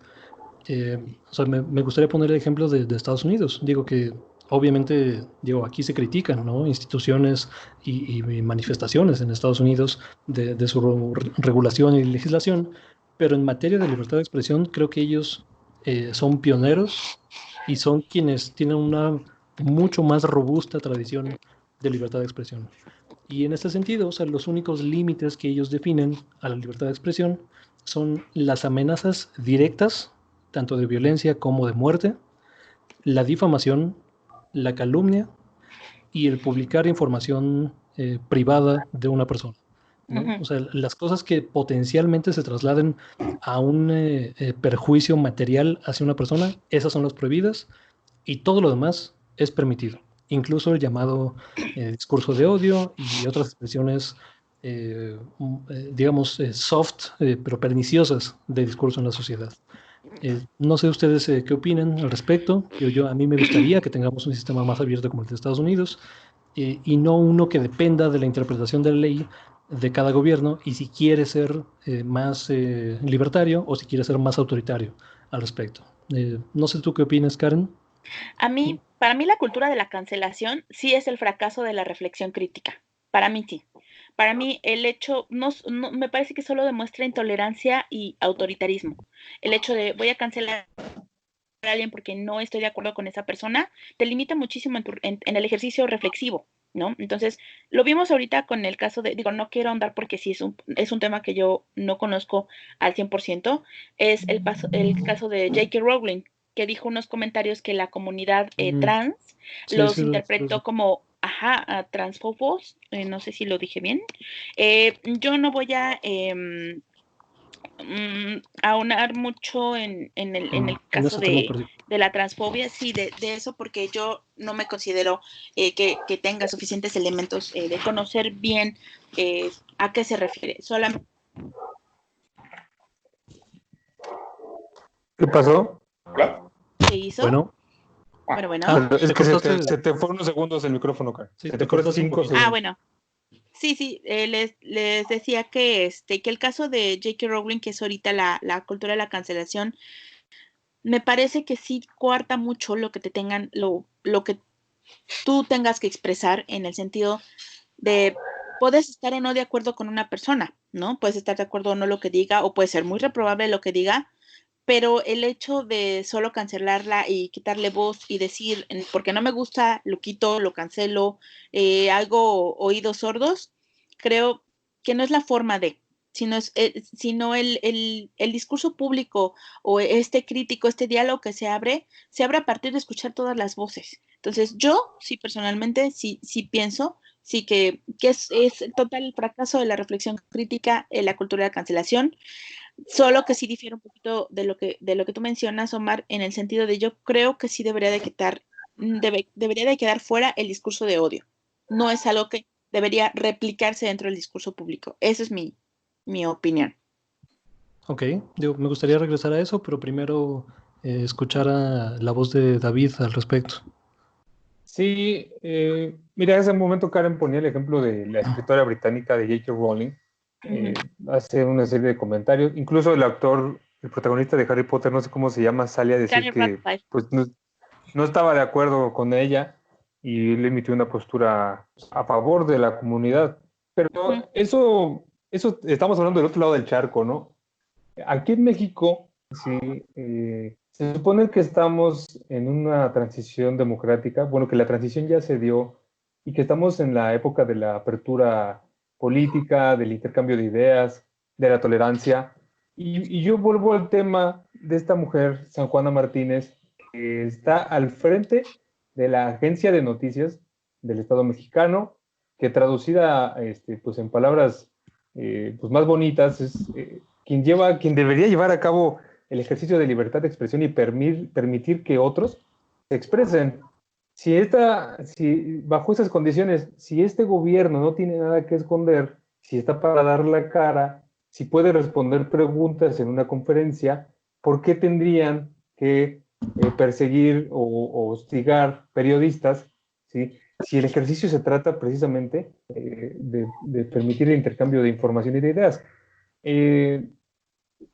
o sea, me gustaría poner el ejemplo de Estados Unidos. Digo que obviamente, digo, aquí se critican, ¿no? Instituciones y manifestaciones en Estados Unidos de su regulación y legislación, pero en materia de libertad de expresión creo que ellos son pioneros y son quienes tienen una mucho más robusta tradición de libertad de expresión. Y en este sentido, o sea, los únicos límites que ellos definen a la libertad de expresión son las amenazas directas, tanto de violencia como de muerte, la difamación, la calumnia y el publicar información privada de una persona, ¿no? O sea, las cosas que potencialmente se trasladen a un perjuicio material hacia una persona, esas son las prohibidas, y todo lo demás es permitido, incluso el llamado discurso de odio y otras expresiones, digamos, soft, pero perniciosas de discurso en la sociedad. No sé ustedes qué opinan al respecto. A mí me gustaría que tengamos un sistema más abierto como el de Estados Unidos, y no uno que dependa de la interpretación de la ley de cada gobierno, y si quiere ser más libertario o si quiere ser más autoritario al respecto. No sé tú qué opinas, Karen. Para mí la cultura de la cancelación sí es el fracaso de la reflexión crítica. Para mí sí. Para mí el hecho, me parece que solo demuestra intolerancia y autoritarismo. El hecho de voy a cancelar a alguien porque no estoy de acuerdo con esa persona, te limita muchísimo en el ejercicio reflexivo, ¿no? Entonces, lo vimos ahorita con el caso digo, no quiero andar porque sí es un tema que yo no conozco al 100%, es el caso de J.K. Rowling, que dijo unos comentarios que la comunidad trans Sí, los sí, interpretó como, transfobos, no sé si lo dije bien. Yo no voy a aunar mucho en el en caso ese tema de la transfobia, sí, de eso, porque yo no me considero que tenga suficientes elementos de conocer bien a qué se refiere. Solamente ¿Qué pasó? Hola. se hizo. Bueno, Bueno. Pero es te que cortaste. se te fue unos segundos el micrófono, Karen. Sí, Se te te fueron cortaste un 5 poquito. segundos. Bueno. Sí, les decía que que el caso de J.K. Rowling, que es ahorita la cultura de la cancelación, me parece que sí coarta mucho lo que te tengan, lo que tú tengas que expresar, en el sentido de puedes estar o no de acuerdo con una persona, ¿no? Puedes estar de acuerdo o no lo que diga, o puede ser muy reprobable lo que diga, pero el hecho de solo cancelarla y quitarle voz y decir, porque no me gusta, lo quito, lo cancelo, hago oídos sordos, creo que no es la forma de, sino el discurso público o este crítico, este diálogo que se abre a partir de escuchar todas las voces. Entonces, yo sí personalmente, sí pienso, sí que es total el fracaso de la reflexión crítica en la cultura de cancelación. Solo que sí difiere un poquito de lo que tú mencionas, Omar, en el sentido de yo creo que sí debería de quedar fuera el discurso de odio. No es algo que debería replicarse dentro del discurso público. Esa es mi opinión. Ok, me gustaría regresar a eso, pero primero escuchar a la voz de David al respecto. Sí, mira, hace un momento Karen ponía el ejemplo de la escritora británica de J.K. Rowling. Hace una serie de comentarios. Incluso el actor, el protagonista de Harry Potter, no sé cómo se llama, sale a decir Daniel que Radcliffe. pues, no estaba de acuerdo con ella y él emitió una postura a favor de la comunidad. Pero eso estamos hablando del otro lado del charco, ¿no? Aquí en México, sí, se supone que estamos en una transición democrática, bueno, que la transición ya se dio y que estamos en la época de la apertura política, del intercambio de ideas, de la tolerancia. Y yo vuelvo al tema de esta mujer, San Juana Martínez, que está al frente de la agencia de noticias del Estado mexicano, que traducida pues en palabras pues más bonitas es quien debería llevar a cabo el ejercicio de libertad de expresión y permitir que otros se expresen. Si bajo esas condiciones, si este gobierno no tiene nada que esconder, si está para dar la cara, si puede responder preguntas en una conferencia, ¿por qué tendrían que perseguir o hostigar periodistas? ¿Sí? Si el ejercicio se trata precisamente de permitir el intercambio de información y de ideas.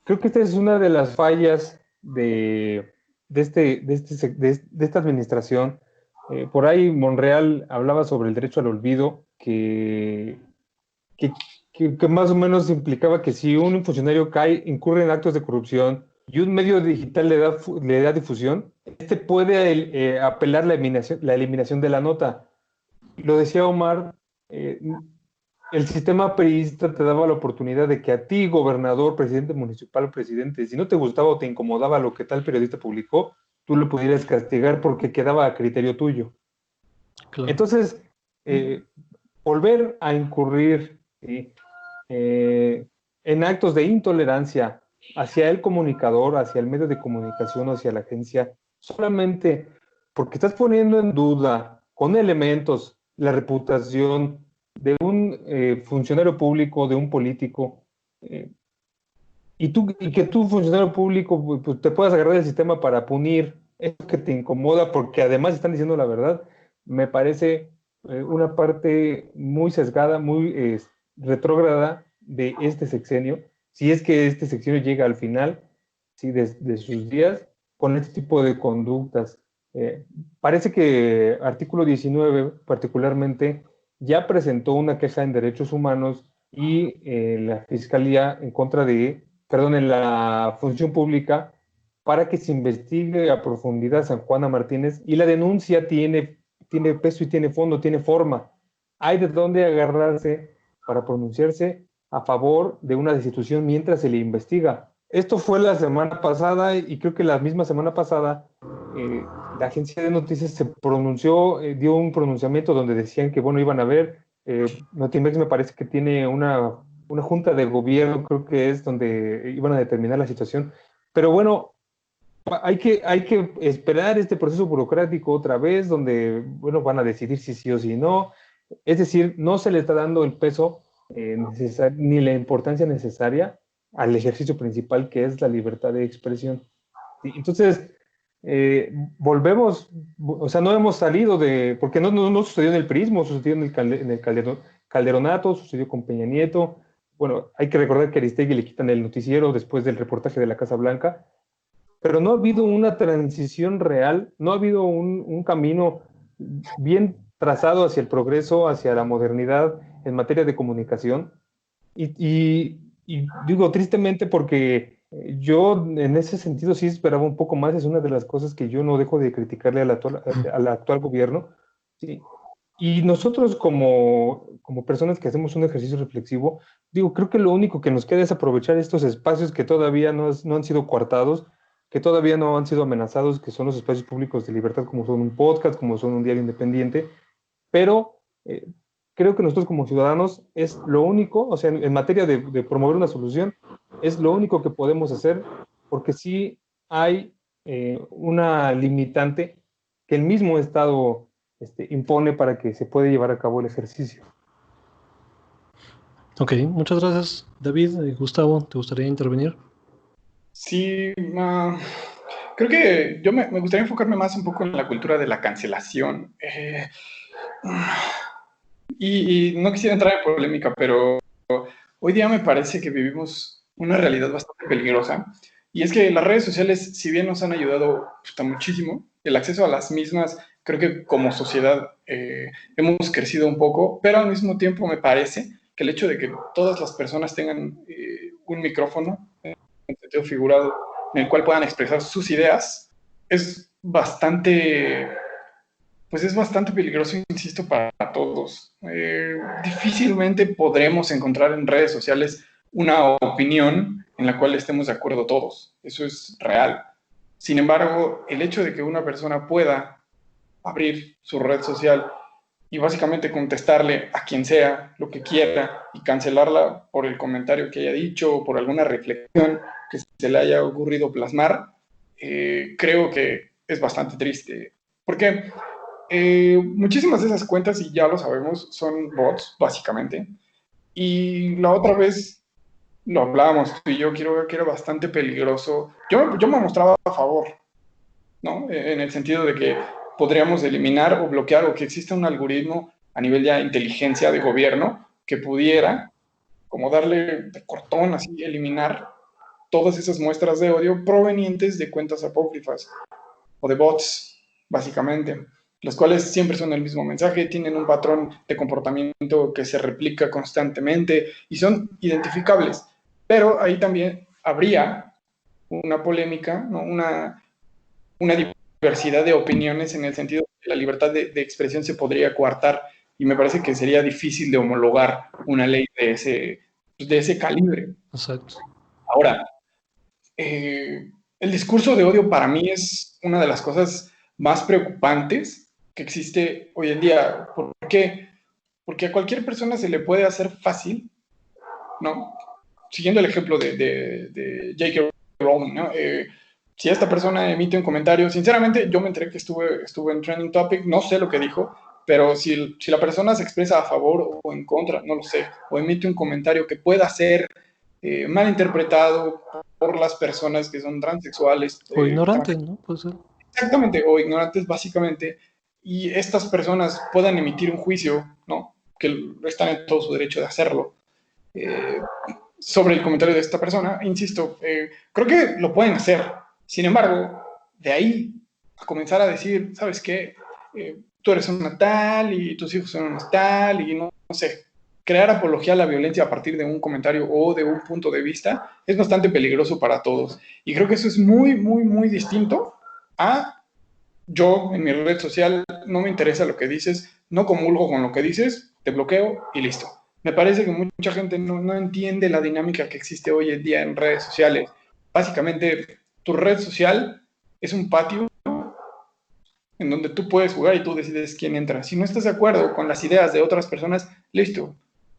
Creo que esta es una de las fallas de esta administración. Por ahí Monreal hablaba sobre el derecho al olvido, que, que más o menos implicaba que si un funcionario incurre en actos de corrupción y un medio digital le da difusión, este puede apelar la eliminación de la nota. Lo decía Omar, el sistema priista te daba la oportunidad de que a ti, gobernador, presidente municipal o presidente, si no te gustaba o te incomodaba lo que tal periodista publicó, tú lo pudieras castigar porque quedaba a criterio tuyo. Claro. Entonces, volver a incurrir, ¿sí? En actos de intolerancia hacia el comunicador, hacia el medio de comunicación, hacia la agencia, solamente porque estás poniendo en duda con elementos la reputación de un funcionario público, de un político, y que tú, funcionario público, pues, te puedas agarrar del sistema para punir eso que te incomoda, porque además están diciendo la verdad, me parece una parte muy sesgada, muy retrógrada de este sexenio, si es que este sexenio llega al final, ¿sí? de sus días, con este tipo de conductas. Parece que artículo 19 particularmente ya presentó una queja en derechos humanos y la Fiscalía en contra en la función pública para que se investigue a profundidad San Juana Martínez y la denuncia tiene peso y tiene fondo, tiene forma. Hay de dónde agarrarse para pronunciarse a favor de una destitución mientras se le investiga. Esto fue la semana pasada y creo que la misma semana pasada la agencia de noticias se pronunció, dio un pronunciamiento donde decían que, bueno, iban a ver, Notimex me parece que tiene una junta de gobierno, creo que es donde iban a determinar la situación. Pero bueno, hay que esperar este proceso burocrático otra vez, donde, bueno, van a decidir si sí o si no. Es decir, no se le está dando el peso ni la importancia necesaria al ejercicio principal, que es la libertad de expresión. ¿Sí? Entonces, volvemos, o sea, no hemos salido porque no sucedió en el prismo, sucedió en el Calderonato, sucedió con Peña Nieto. Bueno, hay que recordar que a Aristegui le quitan el noticiero después del reportaje de la Casa Blanca, pero no ha habido una transición real, no ha habido un camino bien trazado hacia el progreso, hacia la modernidad en materia de comunicación. Y digo tristemente porque yo en ese sentido sí esperaba un poco más, es una de las cosas que yo no dejo de criticarle al actual gobierno, ¿sí? Y nosotros como personas que hacemos un ejercicio reflexivo, digo, creo que lo único que nos queda es aprovechar estos espacios que todavía no han sido coartados, que todavía no han sido amenazados, que son los espacios públicos de libertad, como son un podcast, como son un diario independiente, pero creo que nosotros como ciudadanos es lo único, o sea, en materia de promover una solución, es lo único que podemos hacer, porque sí hay una limitante que el mismo Estado impone para que se pueda llevar a cabo el ejercicio. Ok, muchas gracias, David. Gustavo, ¿te gustaría intervenir? Sí, creo que yo me gustaría enfocarme más un poco en la cultura de la cancelación. Y no quisiera entrar en polémica, pero hoy día me parece que vivimos una realidad bastante peligrosa. Y es que las redes sociales, si bien nos han ayudado muchísimo, el acceso a las mismas, creo que como sociedad hemos crecido un poco, pero al mismo tiempo me parece que el hecho de que todas las personas tengan un micrófono, en sentido figurado, en el cual puedan expresar sus ideas, es bastante peligroso, insisto, para todos. Difícilmente podremos encontrar en redes sociales una opinión en la cual estemos de acuerdo todos. Eso es real. Sin embargo, el hecho de que una persona pueda abrir su red social y básicamente contestarle a quien sea lo que quiera y cancelarla por el comentario que haya dicho o por alguna reflexión que se le haya ocurrido plasmar, creo que es bastante triste. Porque muchísimas de esas cuentas, y ya lo sabemos, son bots, básicamente. Y la otra vez lo hablábamos tú y yo, creo que era bastante peligroso. Yo me mostraba a favor, ¿no? En el sentido de que podríamos eliminar o bloquear o que exista un algoritmo a nivel ya inteligencia de gobierno que pudiera, como darle de cortón, así, eliminar todas esas muestras de odio provenientes de cuentas apócrifas o de bots, básicamente, las cuales siempre son el mismo mensaje, tienen un patrón de comportamiento que se replica constantemente y son identificables. Pero ahí también habría una polémica, ¿no? una diversidad de opiniones en el sentido de que la libertad de expresión se podría coartar y me parece que sería difícil de homologar una ley de ese calibre. Exacto. Ahora, el discurso de odio para mí es una de las cosas más preocupantes que existe hoy en día. ¿Por qué? Porque a cualquier persona se le puede hacer fácil, ¿no? Siguiendo el ejemplo de J.K. Rowling, ¿no? Si esta persona emite un comentario, sinceramente yo me enteré que estuvo en Trending Topic, no sé lo que dijo, pero si la persona se expresa a favor o en contra, no lo sé, o emite un comentario que pueda ser mal interpretado por las personas que son transexuales. O ignorantes, ¿no? Puede ser. Exactamente, o ignorantes básicamente, y estas personas puedan emitir un juicio, ¿no? Que están en todo su derecho de hacerlo, sobre el comentario de esta persona, insisto, creo que lo pueden hacer. Sin embargo, de ahí a comenzar a decir, ¿sabes qué? Tú eres una tal y tus hijos son unos tal y no sé, crear apología a la violencia a partir de un comentario o de un punto de vista es bastante peligroso para todos. Y creo que eso es muy, muy, muy distinto a yo en mi red social no me interesa lo que dices, no comulgo con lo que dices, te bloqueo y listo. Me parece que mucha gente no entiende la dinámica que existe hoy en día en redes sociales. Básicamente, tu red social es un patio en donde tú puedes jugar y tú decides quién entra. Si no estás de acuerdo con las ideas de otras personas, listo,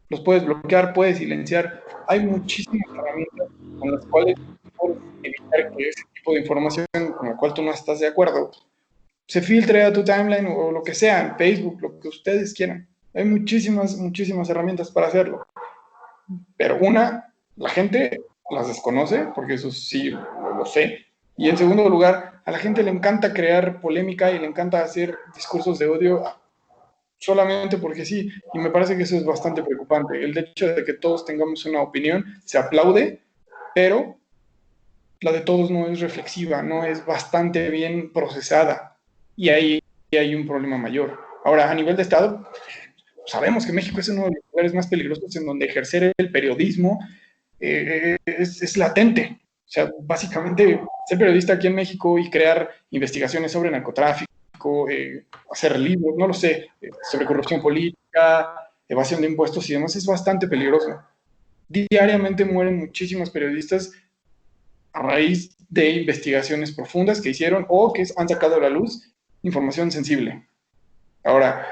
los puedes bloquear, puedes silenciar. Hay muchísimas herramientas con las cuales puedes evitar que ese tipo de información con la cual tú no estás de acuerdo se filtre a tu timeline o lo que sea, en Facebook, lo que ustedes quieran. Hay muchísimas, muchísimas herramientas para hacerlo. Pero la gente las desconoce, porque eso sí lo sé, Y en segundo lugar, a la gente le encanta crear polémica y le encanta hacer discursos de odio solamente porque sí, y me parece que eso es bastante preocupante. El hecho de que todos tengamos una opinión se aplaude, pero la de todos no es reflexiva, no es bastante bien procesada, y ahí hay un problema mayor. Ahora, a nivel de Estado, sabemos que México es uno de los lugares más peligrosos en donde ejercer el periodismo es latente. O sea, básicamente, ser periodista aquí en México y crear investigaciones sobre narcotráfico, hacer libros, no lo sé, sobre corrupción política, evasión de impuestos y demás, es bastante peligroso. Diariamente mueren muchísimos periodistas a raíz de investigaciones profundas que hicieron o que han sacado a la luz información sensible. Ahora,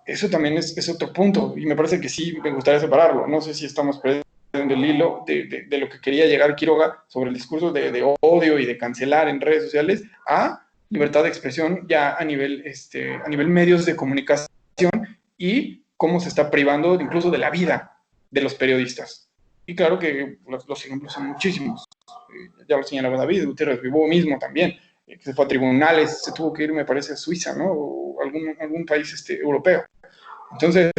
eso también es otro punto y me parece que sí me gustaría separarlo. No sé si estamos perdiendo el hilo de lo que quería llegar Quiroga sobre el discurso de odio y de cancelar en redes sociales a libertad de expresión ya a nivel medios de comunicación y cómo se está privando incluso de la vida de los periodistas. Y claro que los ejemplos son muchísimos. Ya lo señalaba David, Gutiérrez Vivó mismo también, que se fue a tribunales, se tuvo que ir, me parece, a Suiza, ¿no? O algún país europeo. Entonces,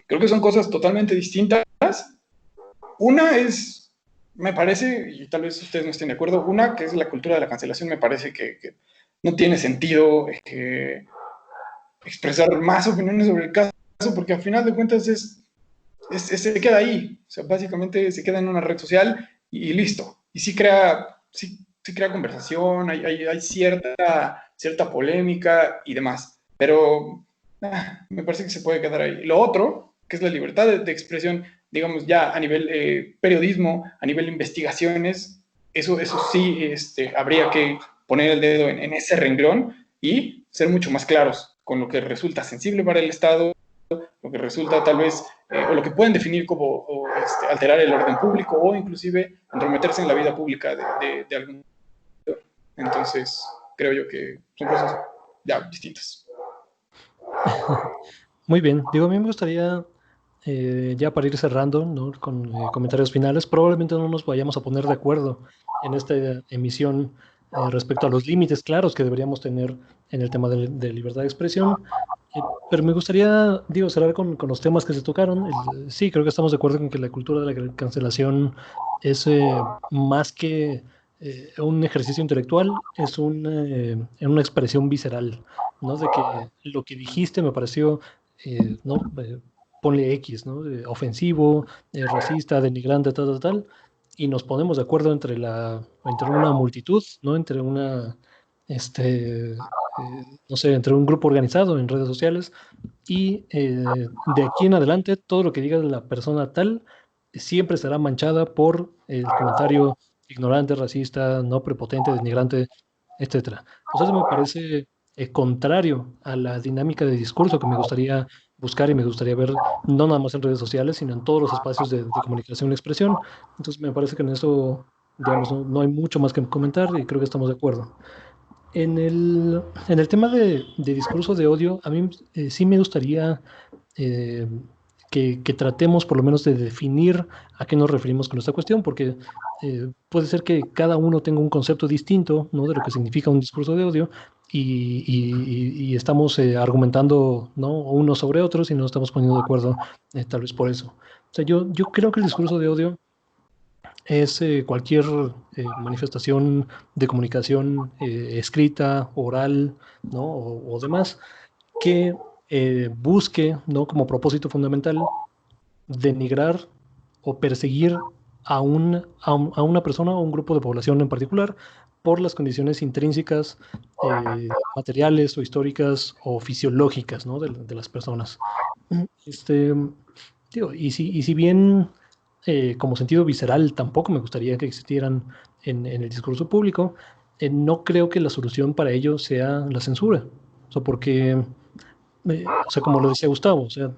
creo que son cosas totalmente distintas. Una es, me parece, y tal vez ustedes no estén de acuerdo, una que es la cultura de la cancelación, me parece que no tiene sentido expresar más opiniones sobre el caso, porque al final de cuentas se queda ahí. O sea, básicamente se queda en una red social y listo. Y sí crea conversación, hay cierta polémica y demás. Pero me parece que se puede quedar ahí. Lo otro, que es la libertad de expresión, digamos, ya a nivel periodismo, a nivel investigaciones, eso sí habría que poner el dedo en ese renglón y ser mucho más claros con lo que resulta sensible para el Estado, lo que resulta tal vez, o lo que pueden definir como alterar el orden público o inclusive entrometerse en la vida pública de algún. Entonces, creo yo que son cosas ya distintas. Muy bien, digo, a mí me gustaría, ya para ir cerrando, ¿no? Con comentarios finales, probablemente no nos vayamos a poner de acuerdo en esta emisión respecto a los límites claros que deberíamos tener en el tema de libertad de expresión, pero me gustaría, digo, cerrar con los temas que se tocaron. Sí, creo que estamos de acuerdo en que la cultura de la cancelación es más que un ejercicio intelectual, es una expresión visceral, ¿no? De que lo que dijiste me pareció, ¿no? Ponle X, ¿no? Ofensivo, racista, denigrante, tal, y nos ponemos de acuerdo entre una multitud, ¿no? Entre no sé, entre un grupo organizado en redes sociales, y de aquí en adelante todo lo que diga la persona tal siempre será manchada por el comentario ignorante, racista, no prepotente, denigrante, etcétera. O sea, eso me parece contrario a la dinámica de discurso que me gustaría buscar y me gustaría ver no nada más en redes sociales, sino en todos los espacios de comunicación y expresión. Entonces me parece que en eso, digamos, no hay mucho más que comentar y creo que estamos de acuerdo. En el tema de discurso de odio, a mí sí me gustaría eh, que tratemos por lo menos de definir a qué nos referimos con esta cuestión, porque puede ser que cada uno tenga un concepto distinto, ¿no? De lo que significa un discurso de odio y estamos argumentando, ¿no? Unos sobre otros y no nos estamos poniendo de acuerdo tal vez por eso. O sea, yo creo que el discurso de odio es cualquier manifestación de comunicación escrita, oral, ¿no? O demás, que busque, ¿no? Como propósito fundamental denigrar o perseguir a una persona o un grupo de población en particular por las condiciones intrínsecas, materiales o históricas o fisiológicas, ¿no? de las personas. Este, digo, y si bien como sentido visceral tampoco me gustaría que existieran en el discurso público, no creo que la solución para ello sea la censura. O sea, porque, o sea, como lo decía Gustavo, o sea,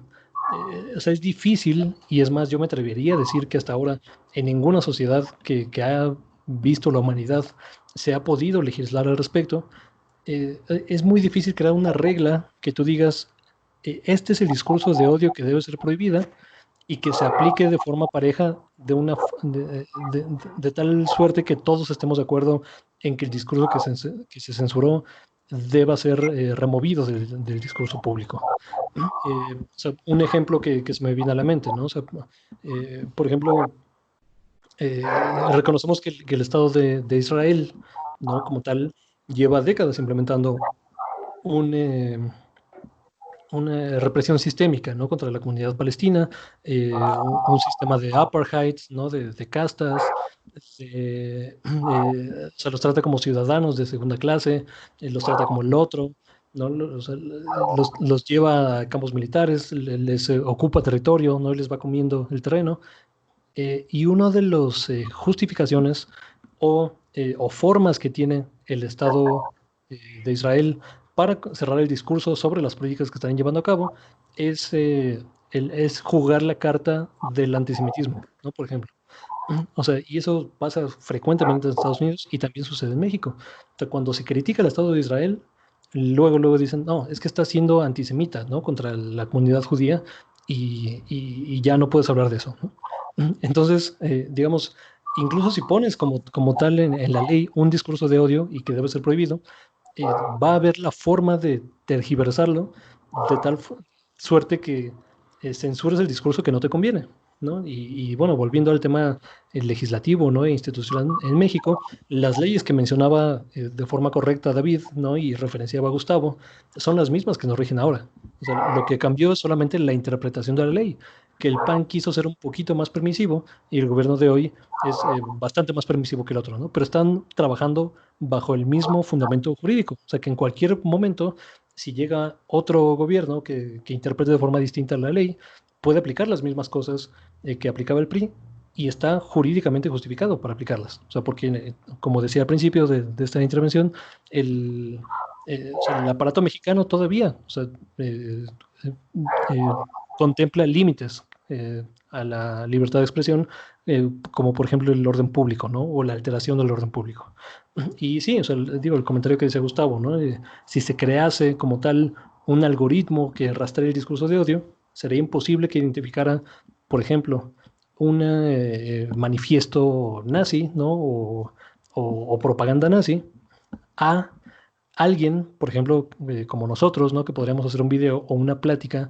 es difícil y es más, yo me atrevería a decir que hasta ahora en ninguna sociedad que ha visto la humanidad se ha podido legislar al respecto. Es muy difícil crear una regla que tú digas, este es el discurso de odio que debe ser prohibida y que se aplique de forma pareja de tal suerte que todos estemos de acuerdo en que el discurso que se censuró deba ser removido del discurso público. O sea, un ejemplo que se me viene a la mente, ¿no? O sea, por ejemplo, reconocemos que el Estado de Israel, ¿no? Como tal, lleva décadas implementando un, una represión sistémica, ¿no? Contra la comunidad palestina, un sistema de apartheid, ¿no? De castas, se los trata como ciudadanos de segunda clase, los trata como el otro, ¿no? O sea, los lleva a campos militares, les ocupa territorio, ¿no? Y les va comiendo el terreno. Y una de las justificaciones o formas que tiene el Estado de Israel para cerrar el discurso sobre las políticas que están llevando a cabo es jugar la carta del antisemitismo, ¿no? Por ejemplo. O sea, y eso pasa frecuentemente en Estados Unidos y también sucede en México. O sea, cuando se critica el Estado de Israel, luego dicen, no, es que está siendo antisemita, ¿no? Contra la comunidad judía y ya no puedes hablar de eso, ¿no? Entonces, digamos, incluso si pones como tal en la ley un discurso de odio y que debe ser prohibido, va a haber la forma de tergiversarlo de tal suerte que censures el discurso que no te conviene, ¿no? Y bueno, volviendo al tema legislativo, ¿no? E institucional en México, las leyes que mencionaba de forma correcta David, ¿no? Y referenciaba a Gustavo, son las mismas que nos rigen ahora. O sea, lo que cambió es solamente la interpretación de la ley, que el PAN quiso ser un poquito más permisivo y el gobierno de hoy es bastante más permisivo que el otro, ¿no? Pero están trabajando bajo el mismo fundamento jurídico. O sea, que en cualquier momento, si llega otro gobierno que interprete de forma distinta la ley, puede aplicar las mismas cosas que aplicaba el PRI y está jurídicamente justificado para aplicarlas. O sea, porque, como decía al principio de esta intervención, o sea, el aparato mexicano todavía, o sea, eh, eh, contempla límites a la libertad de expresión, como por ejemplo el orden público, ¿no? O la alteración del orden público. Y sí, o sea, digo, el comentario que decía Gustavo, ¿no? Si se crease como tal un algoritmo que rastree el discurso de odio, sería imposible que identificara, por ejemplo, un manifiesto nazi, ¿no? O propaganda nazi a alguien, por ejemplo, como nosotros, ¿no? Que podríamos hacer un video o una plática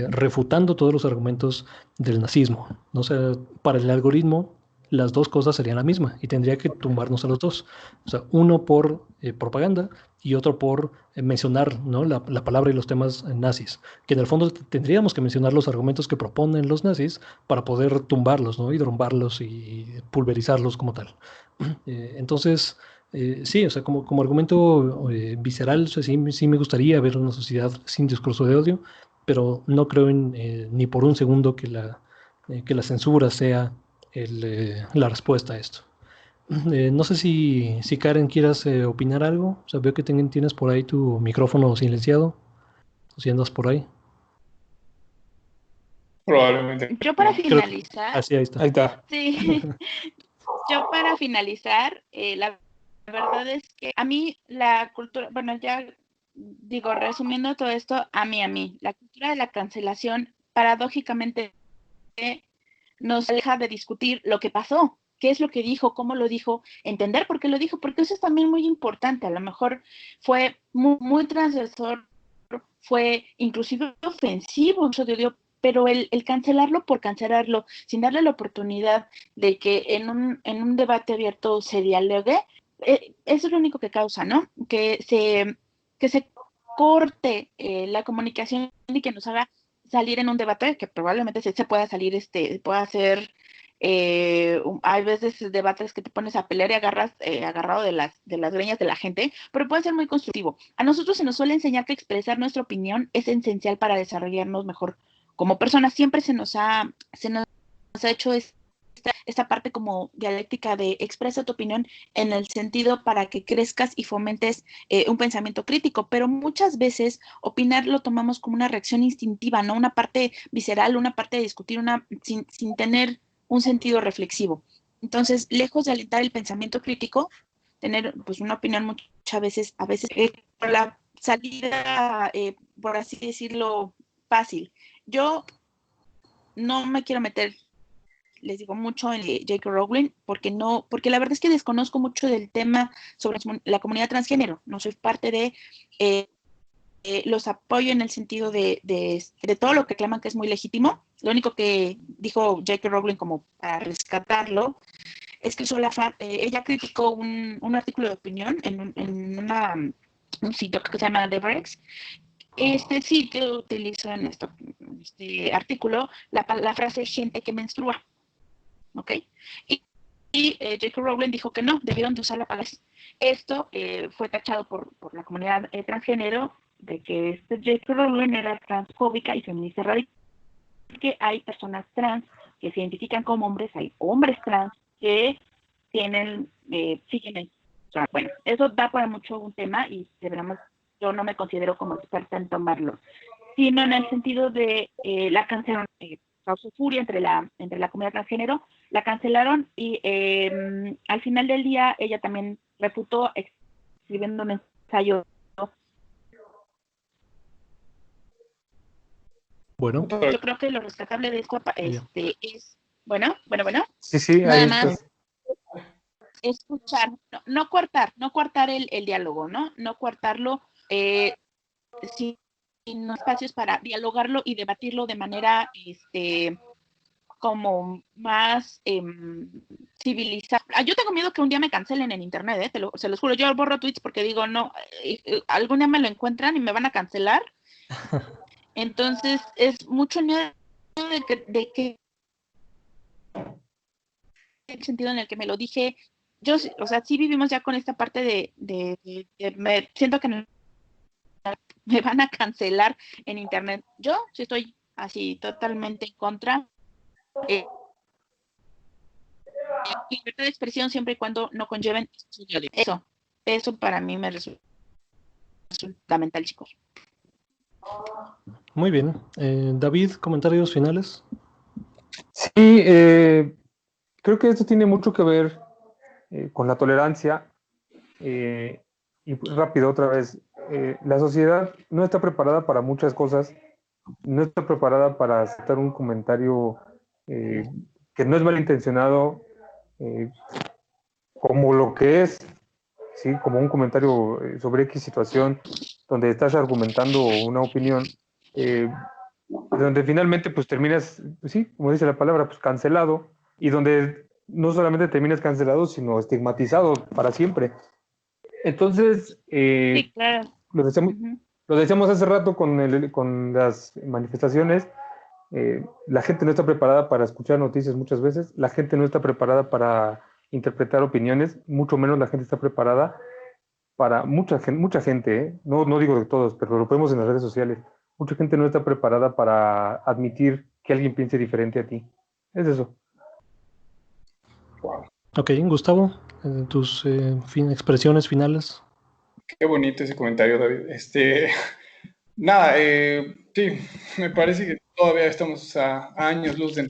refutando todos los argumentos del nazismo, ¿no? O sea, para el algoritmo, las dos cosas serían la misma y tendría que tumbarnos a los dos. O sea, uno por propaganda y otro por mencionar, ¿no? La palabra y los temas nazis, que en el fondo tendríamos que mencionar los argumentos que proponen los nazis para poder tumbarlos, ¿no? Y derrumbarlos y pulverizarlos como tal. Entonces, sí, o sea, como argumento visceral, o sea, sí me gustaría ver una sociedad sin discurso de odio, pero no creo ni por un segundo que la censura sea la respuesta a esto. No sé si Karen quieras opinar algo. O sea, veo que tienes por ahí tu micrófono silenciado. O si andas por ahí. Probablemente. Yo para Creo que... finalizar, sí, ahí está. Ahí está. sí, yo para finalizar, la verdad es que a mí la cultura, bueno, ya digo, resumiendo todo esto, a mí, la cultura de la cancelación paradójicamente nos deja de discutir lo que pasó, qué es lo que dijo, cómo lo dijo, entender por qué lo dijo, porque eso es también muy importante. A lo mejor fue muy transgresor, fue inclusive ofensivo, mucho de odio, pero el cancelarlo por cancelarlo, sin darle la oportunidad de que en un debate abierto se dialogue, eso es lo único que causa, ¿no? Que se corte la comunicación y que nos haga salir en un debate que probablemente se pueda salir, pueda ser, hay veces debates que te pones a pelear y agarras agarrado de las greñas de la gente, pero puede ser muy constructivo. A nosotros se nos suele enseñar que expresar nuestra opinión es esencial para desarrollarnos mejor como personas. Siempre se nos ha hecho esta parte como dialéctica de expresa tu opinión en el sentido para que crezcas y fomentes un pensamiento crítico, pero muchas veces opinar lo tomamos como una reacción instintiva, ¿no? Una parte visceral, una parte de discutir, sin tener un sentido reflexivo. Entonces, lejos de alentar el pensamiento crítico, tener pues una opinión muchas veces, por la salida, por así decirlo, fácil. Yo no me quiero meter les digo mucho en J.K. Rowling, porque la verdad es que desconozco mucho del tema sobre la comunidad transgénero. No soy parte de, los apoyo en el sentido de todo lo que claman que es muy legítimo. Lo único que dijo J.K. Rowling como para rescatarlo es que ella criticó un artículo de opinión en un sitio que se llama The Breaks. Este sitio utiliza en este artículo la frase gente que menstrua, ¿ok? Y J.K. Rowling dijo que no, debieron de usar la palabra. Esto fue tachado por la comunidad transgénero de que J.K. Rowling era transfóbica y feminista radical, que hay personas trans que se identifican como hombres, hay hombres trans que siguen. Bueno, eso da para mucho un tema y deberíamos. Yo no me considero como experta en tomarlo, sino en el sentido de la cancelaron, causó furia entre la comunidad transgénero, la cancelaron y al final del día ella también refutó escribiendo un ensayo. Bueno. Yo creo que lo rescatable de esto es, bueno. Sí, nada ahí más estás. escuchar, no coartar el diálogo, no coartarlo, sino espacios para dialogarlo y debatirlo de manera como más civilizada. Yo tengo miedo que un día me cancelen en internet, se los juro. Yo borro tweets porque digo, no, algún día me lo encuentran y me van a cancelar. Entonces es mucho miedo de que el sentido en el que me lo dije. Yo, o sea, sí vivimos ya con esta parte me siento que me van a cancelar en internet. Yo sí estoy así totalmente en contra. Libertad de expresión siempre y cuando no conlleven eso para mí me resulta fundamental, chicos. Muy bien. David, comentarios finales. Sí, creo que esto tiene mucho que ver con la tolerancia. Y rápido, otra vez, la sociedad no está preparada para muchas cosas, no está preparada para aceptar un comentario que no es malintencionado, como lo que es, ¿sí? Como un comentario sobre X situación, donde estás argumentando una opinión, donde finalmente pues terminas, pues, sí, como dice la palabra, pues cancelado, y donde no solamente terminas cancelado, sino estigmatizado para siempre. Entonces, Sí, claro. lo decíamos hace rato con las manifestaciones, la gente no está preparada para escuchar noticias muchas veces, la gente no está preparada para interpretar opiniones, mucho menos la gente está preparada para mucha gente, no digo de todos, pero lo vemos en las redes sociales, mucha gente no está preparada para admitir que alguien piense diferente a ti. Es eso. Wow. Ok, Gustavo, tus expresiones finales. Qué bonito ese comentario, David. Nada, sí, me parece que todavía estamos a años luz de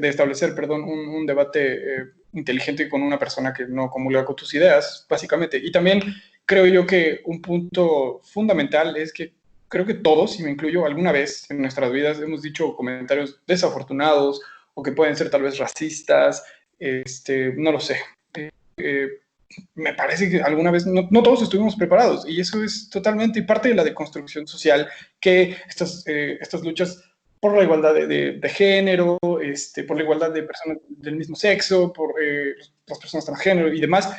establecer, perdón, un debate inteligente con una persona que no comulga con tus ideas, básicamente. Y también creo yo que un punto fundamental es que creo que todos, y me incluyo, alguna vez en nuestras vidas hemos dicho comentarios desafortunados o que pueden ser tal vez racistas, no lo sé. Me parece que alguna vez no todos estuvimos preparados y eso es totalmente parte de la deconstrucción social, que estas luchas por la igualdad de género, por la igualdad de personas del mismo sexo, por las personas transgénero y demás,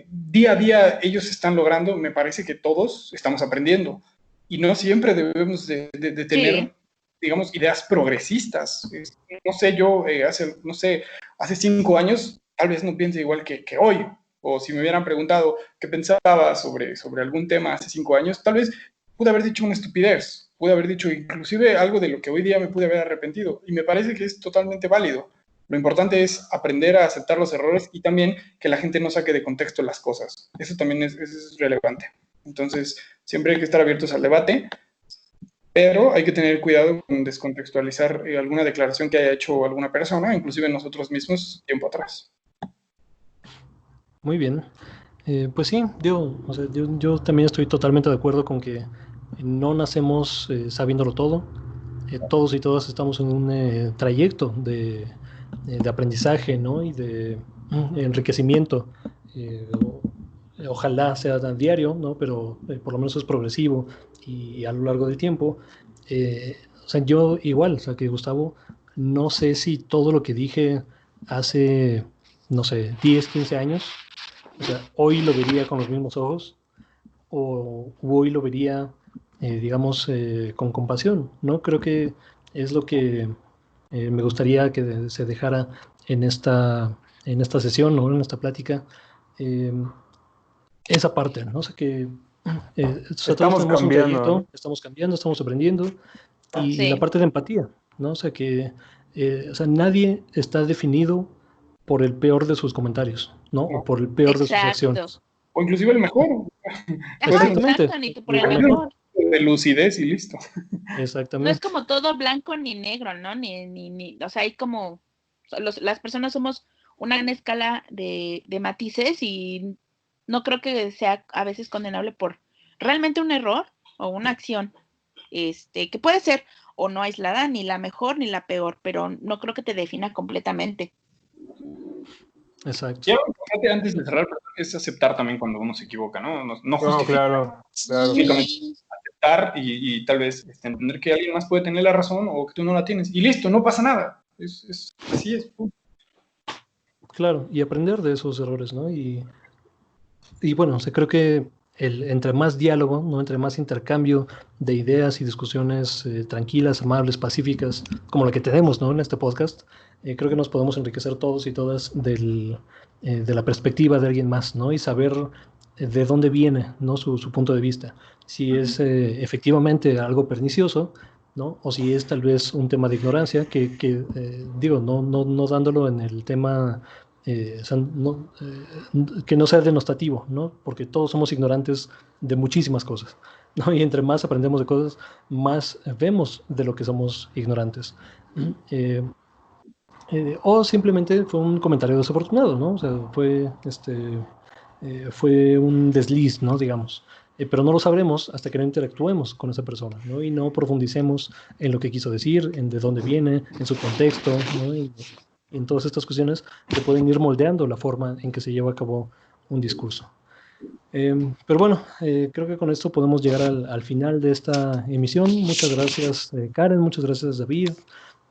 día a día ellos están logrando. Me parece que todos estamos aprendiendo y no siempre debemos de tener, sí, digamos, ideas progresistas. No sé, yo hace 5 años tal vez no piense igual que hoy. O si me hubieran preguntado qué pensaba sobre algún tema hace 5 años, tal vez pude haber dicho una estupidez, pude haber dicho inclusive algo de lo que hoy día me pude haber arrepentido. Y me parece que es totalmente válido. Lo importante es aprender a aceptar los errores y también que la gente no saque de contexto las cosas. Eso también es relevante. Entonces, siempre hay que estar abiertos al debate, pero hay que tener cuidado con descontextualizar alguna declaración que haya hecho alguna persona, inclusive nosotros mismos, tiempo atrás. Muy bien. Pues sí, yo también estoy totalmente de acuerdo con que no nacemos sabiéndolo todo. todos y todas estamos en un trayecto de aprendizaje, ¿no? Y de enriquecimiento. Ojalá sea tan diario, ¿no? Pero por lo menos es progresivo y a lo largo del tiempo. O sea, yo igual, o sea, que Gustavo, no sé si todo lo que dije hace, no sé, 10, 15 años, o sea, hoy lo vería con los mismos ojos o hoy lo vería, digamos, con compasión, ¿no? Creo que es lo que me gustaría que se dejara en esta sesión, ¿no? En esta plática. Eh, esa parte, ¿no? O sea, que o sea, todos Estamos tenemos un cambiando, trayecto, ¿no? estamos cambiando, estamos aprendiendo, y la Sí, parte de empatía, ¿no? O sea, que o sea, nadie está definido por el peor de sus comentarios, ¿no? O por el peor de sus exacto. acciones. O inclusive el mejor. Ajá, Puede Exactamente, exacto, ni que por ni el el ser mejor. mejor. de lucidez y listo. No es Exactamente. como todo blanco ni negro, ¿no? O sea, hay como, las personas somos una gran escala de matices y no creo que sea a veces condenable por realmente un error o una acción, que puede ser o no aislada, ni la mejor ni la peor, pero no creo que te defina completamente. Exacto. Y algo importante antes de cerrar, perdón, es aceptar también cuando uno se equivoca, ¿no? No, no No, justificar, claro, claro. únicamente Sí, aceptar y tal vez entender que alguien más puede tener la razón o que tú no la tienes. Y listo, no pasa nada. Así es. Claro, y aprender de esos errores, ¿no? Y bueno, o sea, creo que entre más diálogo, ¿no? Entre más intercambio de ideas y discusiones tranquilas, amables, pacíficas, como la que tenemos, ¿no? En este podcast, creo que nos podemos enriquecer todos y todas de la perspectiva de alguien más, ¿no? Y saber de dónde viene, ¿no? Su punto de vista. Si es efectivamente algo pernicioso, ¿no? O si es tal vez un tema de ignorancia, digo, no dándolo en el tema o sea, que no sea denostativo, ¿no? Porque todos somos ignorantes de muchísimas cosas, ¿no? Y entre más aprendemos de cosas, más vemos de lo que somos ignorantes. Eh, o simplemente fue un comentario desafortunado, ¿no? O sea, fue un desliz, ¿no? Digamos. Pero no lo sabremos hasta que no interactuemos con esa persona, ¿no? Y no profundicemos en lo que quiso decir, en de dónde viene, en su contexto, ¿no? Y en todas estas cuestiones que pueden ir moldeando la forma en que se lleva a cabo un discurso. Pero bueno, creo que con esto podemos llegar al final de esta emisión. Muchas gracias, Karen, muchas gracias, David,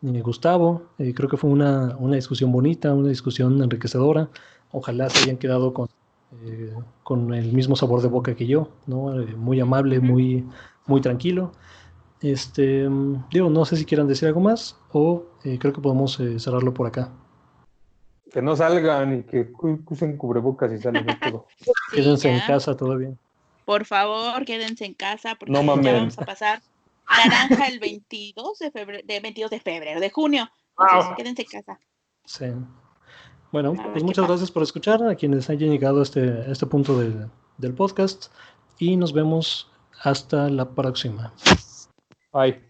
Gustavo. Creo que fue una discusión bonita, una discusión enriquecedora. Ojalá se hayan quedado con el mismo sabor de boca que yo, ¿no? Muy amable, muy tranquilo. Digo, no sé si quieran decir algo más o creo que podemos cerrarlo por acá. Que no salgan y que usen cubrebocas y salen de todo. sí, Quédense en ya. casa todavía. Por favor, quédense en casa porque No ya mamen. vamos a pasar naranja el 22 de febrero, de junio. Entonces, quédense en casa. Sí. Bueno, A ver pues qué muchas pasa. gracias por escuchar a quienes hayan llegado a este punto del podcast y nos vemos hasta la próxima. Bye.